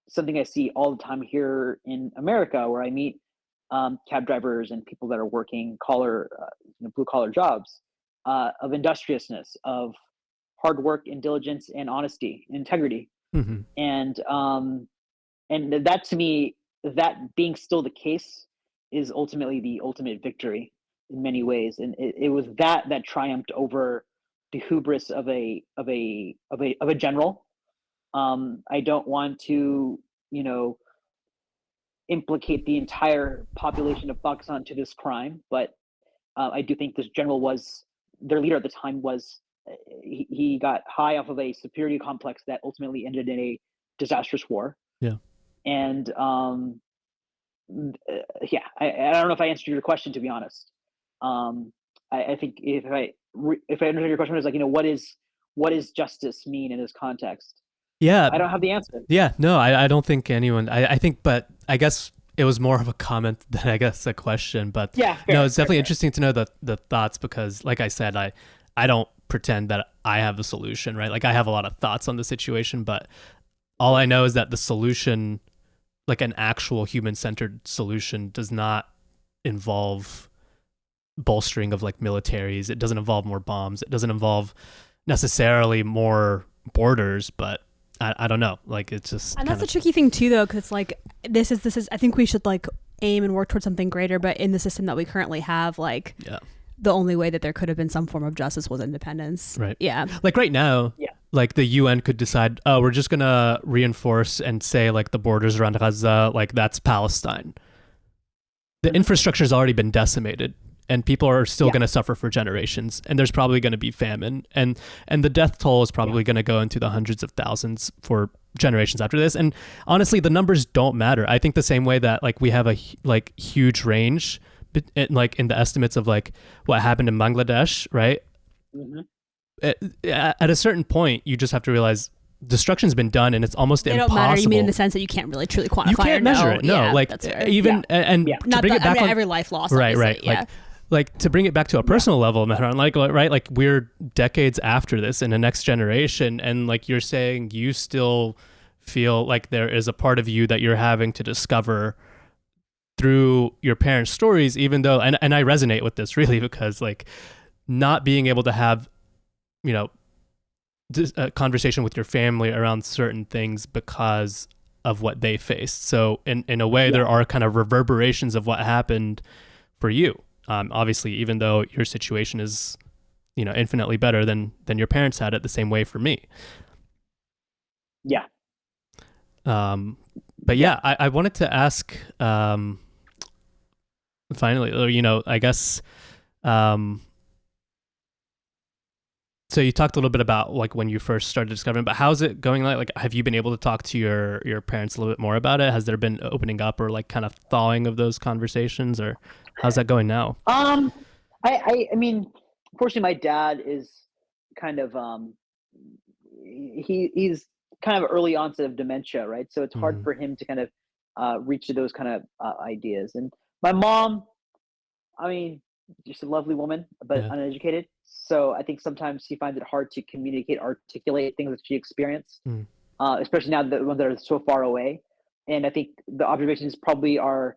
something I see all the time here in America, where I meet cab drivers and people that are working blue collar jobs, of industriousness, of hard work and diligence and honesty and integrity, and that, to me, that being still the case is ultimately the ultimate victory in many ways, and it was that triumphed over the hubris of a general. I don't want to, implicate the entire population of Pakistan to this crime, but I do think this general their leader at the time he got high off of a superiority complex that ultimately ended in a disastrous war. Yeah. And I don't know if I answered your question, to be honest. I think if I understand your question, is like, what does justice mean in this context? Yeah. I don't have the answer. Yeah, no, I don't think anyone, I think, but I guess it was more of a comment than I guess a question, but yeah, it's definitely interesting to know the thoughts, because like I said, I don't pretend that I have the solution, right? Like I have a lot of thoughts on the situation, but all I know is that the solution, like an actual human-centered solution, does not involve bolstering of like militaries. It doesn't involve more bombs. It doesn't involve necessarily more borders, but I don't know. Like it's just, and that's a tricky thing too, though, because like this is. I think we should like aim and work towards something greater. But in the system that we currently have, like the only way that there could have been some form of justice was independence. Right. Yeah. Like right now, like the UN could decide, oh, we're just gonna reinforce and say like the borders around Gaza, like that's Palestine. The infrastructure has already been decimated, and people are still going to suffer for generations, and there's probably going to be famine, and the death toll is probably going to go into the hundreds of thousands for generations after this. And honestly, the numbers don't matter. I think the same way that like we have a like huge range like in the estimates of like what happened in Bangladesh, right? At a certain point, you just have to realize destruction's been done, and it's almost They impossible. don't matter. You mean in the sense that you can't really truly quantify. You can't measure it. No, Yeah, like that's fair. even and Yeah. to Not bring that, it back on every life lost. right, obviously, right, yeah. like to bring it back to a personal level, Mehran, like we're decades after this in the next generation, and like you're saying, you still feel like there is a part of you that you're having to discover through your parents' stories, even though, and I resonate with this really, because like not being able to have, you know, a conversation with your family around certain things because of what they faced. So in a way, there are kind of reverberations of what happened for you. Obviously, even though your situation is, you know, infinitely better than your parents had it, the same way for me. Yeah. But yeah, I wanted to ask, finally, or, you know, I guess, so you talked a little bit about like when you first started discovering, but how's it going? Like, have you been able to talk to your parents a little bit more about it? Has there been opening up or like kind of thawing of those conversations, or how's that going now? I mean, unfortunately, my dad is kind of he's kind of early onset of dementia, right? So it's hard for him to kind of reach to those kind of ideas. And my mom, I mean, just a lovely woman, but uneducated. So I think sometimes she finds it hard to communicate, articulate things that she experienced, especially now the ones that are so far away. And I think the observations probably are,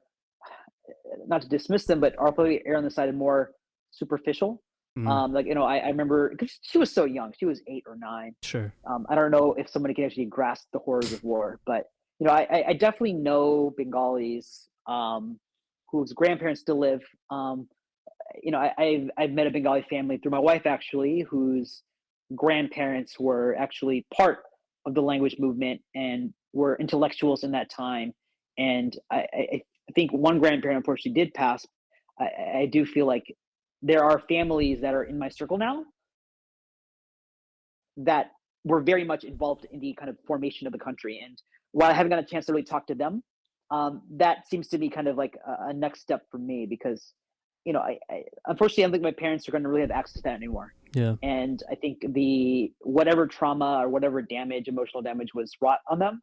not to dismiss them, but are probably err on the side of more superficial. Like, you know, I remember, because she was so young, she was 8 or 9. Sure. I don't know if somebody can actually grasp the horrors of war, but you know, I definitely know Bengalis whose grandparents still live. You know, I've met a Bengali family through my wife, actually, whose grandparents were actually part of the language movement and were intellectuals in that time. And I think one grandparent unfortunately did pass. I do feel like there are families that are in my circle now that were very much involved in the kind of formation of the country. And while I haven't got a chance to really talk to them, that seems to be kind of like a next step for me, because you know, I unfortunately I don't think my parents are going to really have access to that anymore. Yeah. And I think the whatever trauma or whatever damage, emotional damage was wrought on them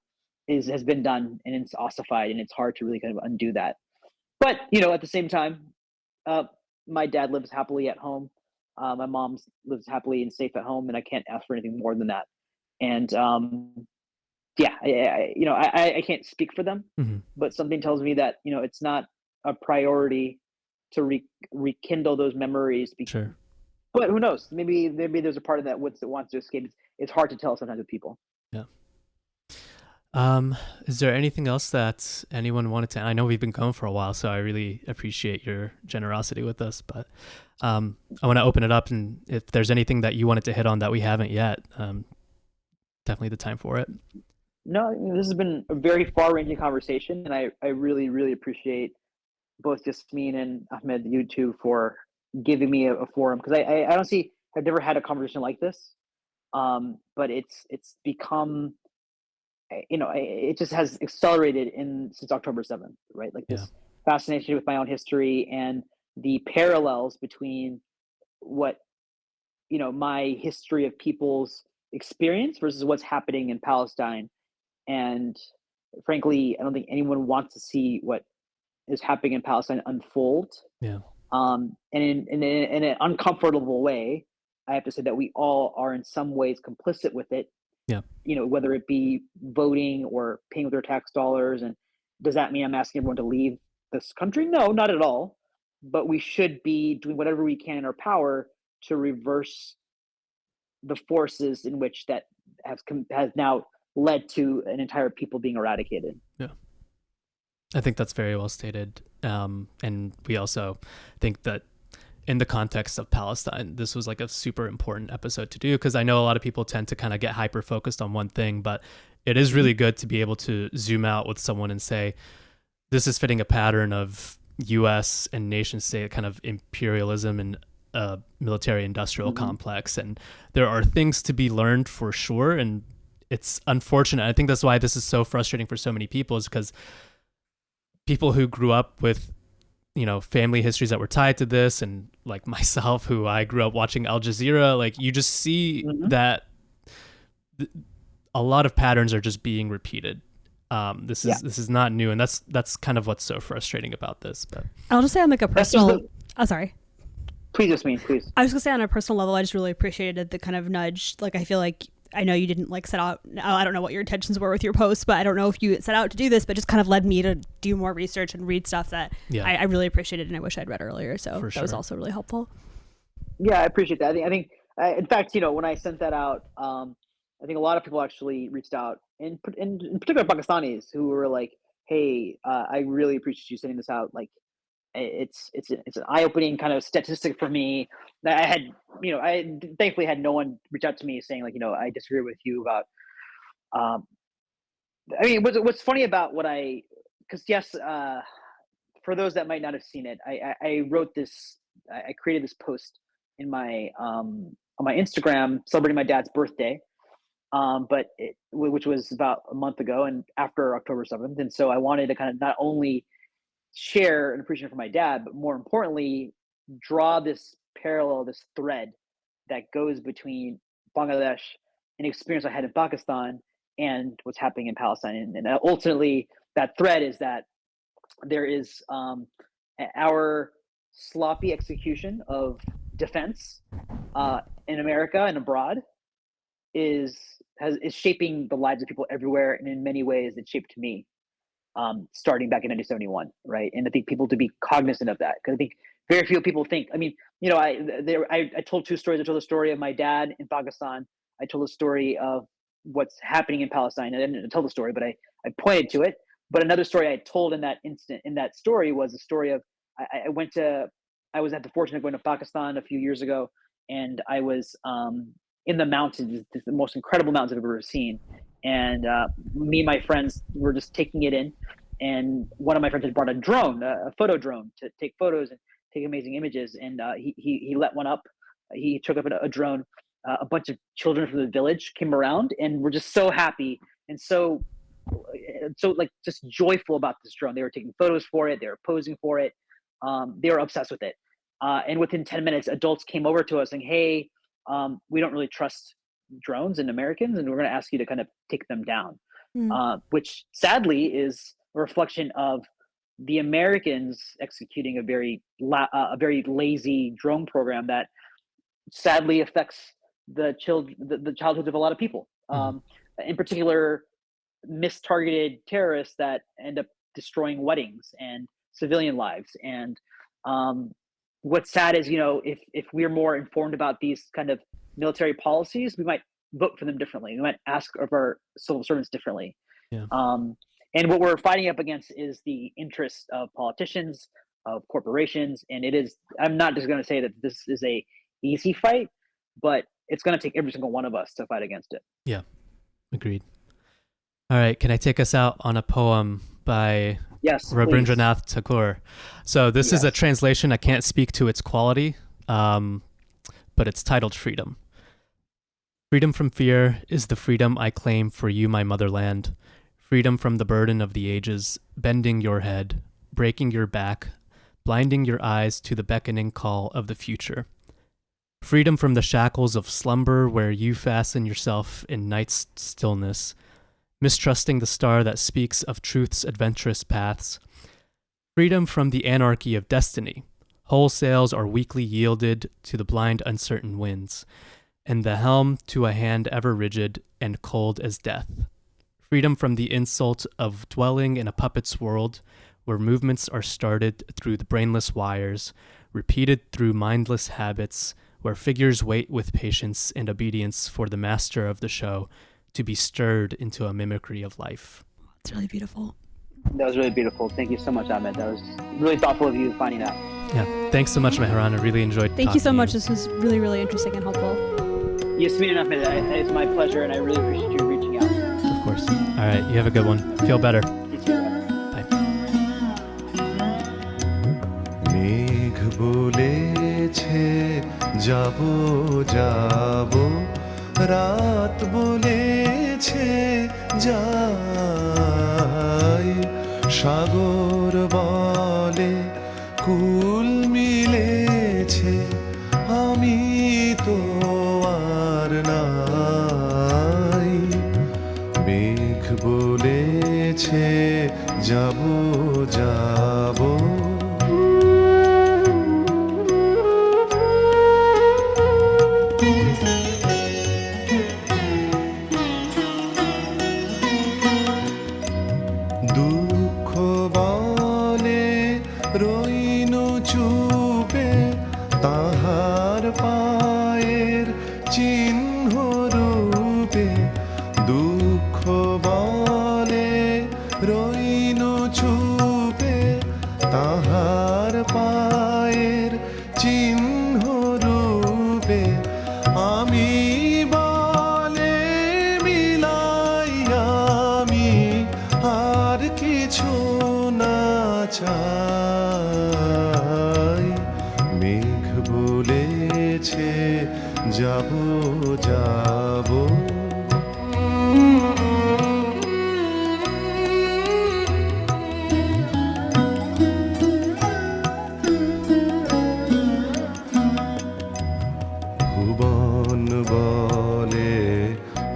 has been done, and it's ossified, and it's hard to really kind of undo that. But you know, at the same time, my dad lives happily at home. My mom lives happily and safe at home, and I can't ask for anything more than that. And yeah, you know, I can't speak for them, but something tells me that, you know, it's not a priority to rekindle those memories. Sure. But who knows? Maybe there's a part of that that wants to escape. It's hard to tell sometimes with people. Yeah. Is there anything else that anyone wanted to? I know we've been going for a while, so I really appreciate your generosity with us. But I want to open it up, and if there's anything that you wanted to hit on that we haven't yet, definitely the time for it. No, this has been a very far-ranging conversation, and I really, really appreciate both Jasmine and Ahmed, you two, for giving me a forum, because I honestly have never had a conversation like this. But it's become, you know, it just has accelerated since October 7th, right? Like this fascination with my own history and the parallels between what, you know, my history of people's experience versus what's happening in Palestine. And frankly, I don't think anyone wants to see what is happening in Palestine unfold. Yeah. And in an uncomfortable way, I have to say that we all are in some ways complicit with it. Yeah. You know, whether it be voting or paying with their tax dollars. And does that mean I'm asking everyone to leave this country? No, not at all. But we should be doing whatever we can in our power to reverse the forces in which that has now led to an entire people being eradicated. Yeah. I think that's very well stated. And we also think that in the context of Palestine, this was like a super important episode to do, because I know a lot of people tend to kind of get hyper focused on one thing, but it is really good to be able to zoom out with someone and say, this is fitting a pattern of US and nation state kind of imperialism and military industrial complex. And there are things to be learned for sure. And it's unfortunate. I think that's why this is so frustrating for so many people, is because people who grew up with, you know, family histories that were tied to this, and like myself, who I grew up watching Al Jazeera, like you just see that a lot of patterns are just being repeated. This is not new, and that's kind of what's so frustrating about this. But I'll just say on like a personal. Oh, sorry. Please, Jasmine, please. I was gonna say on a personal level, I just really appreciated the kind of nudge. Like, I feel like I know you didn't like set out. I don't know what your intentions were with your post, but I don't know if you set out to do this, but just kind of led me to do more research and read stuff that I really appreciated and I wish I'd read earlier. So that was also really helpful. Yeah, I appreciate that. I think, in fact, when I sent that out, I think a lot of people actually reached out, in particular Pakistanis, who were like, "Hey, I really appreciate you sending this out. Like, it's an eye-opening kind of statistic for me that I had. I thankfully had no one reach out to me saying like, I disagree with you about." I mean, what's funny about because yes, for those that might not have seen it, I wrote this. I created this post in my on my Instagram celebrating my dad's birthday. Which was about a month ago and after October 7th. And so I wanted to kind of not only share an appreciation for my dad, but more importantly, draw this parallel, this thread that goes between Bangladesh and experience I had in Pakistan and what's happening in Palestine. And ultimately, that thread is that there is our sloppy execution of defense in America and abroad is shaping the lives of people everywhere, and in many ways it shaped me starting back in 1971, right? And I think people to be cognizant of that, because I think very few people think. I mean, I told two stories. I told the story of my dad in Pakistan. I told the story of what's happening in Palestine. I didn't tell the story, but I pointed to it. But another story I told in that story was the story of I was at the fortune of going to Pakistan a few years ago, and I was in the mountains, the most incredible mountains I've ever seen. And me and my friends were just taking it in. And one of my friends had brought a drone, a photo drone, to take photos and take amazing images. And he let one up. He took up a drone. A bunch of children from the village came around and were just so happy and so like just joyful about this drone. They were taking photos for it. They were posing for it. They were obsessed with it. And within 10 minutes, adults came over to us saying, "Hey, we don't really trust drones and Americans, and we're going to ask you to kind of take them down," which sadly is a reflection of the Americans executing a very lazy drone program that sadly affects the childhoods of a lot of people. In particular, mistargeted terrorists that end up destroying weddings and civilian lives. And what's sad is, if we're more informed about these kind of military policies, we might vote for them differently. We might ask of our civil servants differently. Yeah. And what we're fighting up against is the interests of politicians, of corporations. And I'm not just going to say that this is a easy fight, but it's going to take every single one of us to fight against it. Yeah, agreed. All right, can I take us out on a poem by Rabindranath Tagore? So this is a translation. I can't speak to its quality, but it's titled Freedom. Freedom from fear is the freedom I claim for you, my motherland. Freedom from the burden of the ages, bending your head, breaking your back, blinding your eyes to the beckoning call of the future. Freedom from the shackles of slumber where you fasten yourself in night's stillness, mistrusting the star that speaks of truth's adventurous paths. Freedom from the anarchy of destiny. Wholesales are weakly yielded to the blind uncertain winds, and the helm to a hand ever rigid and cold as death. Freedom from the insult of dwelling in a puppet's world where movements are started through the brainless wires, repeated through mindless habits, where figures wait with patience and obedience for the master of the show to be stirred into a mimicry of life. It's really beautiful. That was really beautiful. Thank you so much, Ahmed. That was really thoughtful of you finding that. Yeah, thanks so much, Mehran. I really enjoyed Thank you so much. This was really, really interesting and helpful. Yasmin and Ahmed, it's my pleasure, and I really appreciate you reaching out. Of course. All right, you have a good one. Feel better. You too, Bye. মেঘ বলেছে যাবো যাবো, রাত বলেছে যাই, সাগর বলে কুল মিলেছে, আমি তো আর নাই। যাব যাব দুঃখ বলে রইনু চুপে তাহার পায়ের চিহ্ন রূপে দুঃখ বলে রইনু চুপে তাহার পায়ের চিহ্ন রূপে আমি বলে মিলাই আমি আর কিছু না চাই মেঘ বলেছে যাব যাব ভুবন বলে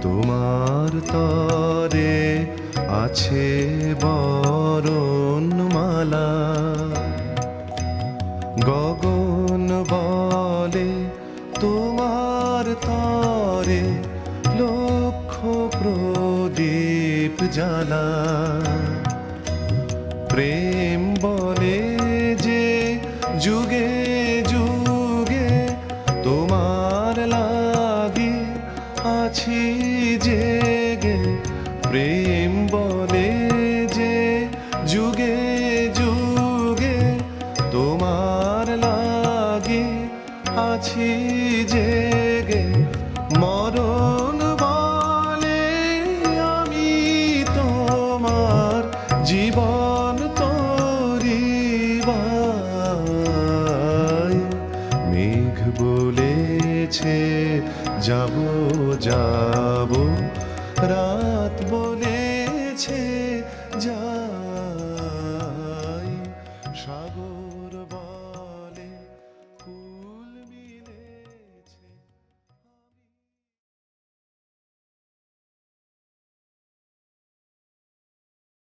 তোমার তরে আছে বরণমালা গগন বলে তোমার তরে লক্ষ প্রদীপ জ্বালা প্রেম বলে যে যুগে যুগে তোমার লাগি আছি জেগে প্রেম বলে যে যুগে যুগে তোমার লাগি আছি জেগে মরণ বলে আমি তোমার জীবন তরিবাই মেঘ বলেছে যাব যাব রাত বলেছে যাব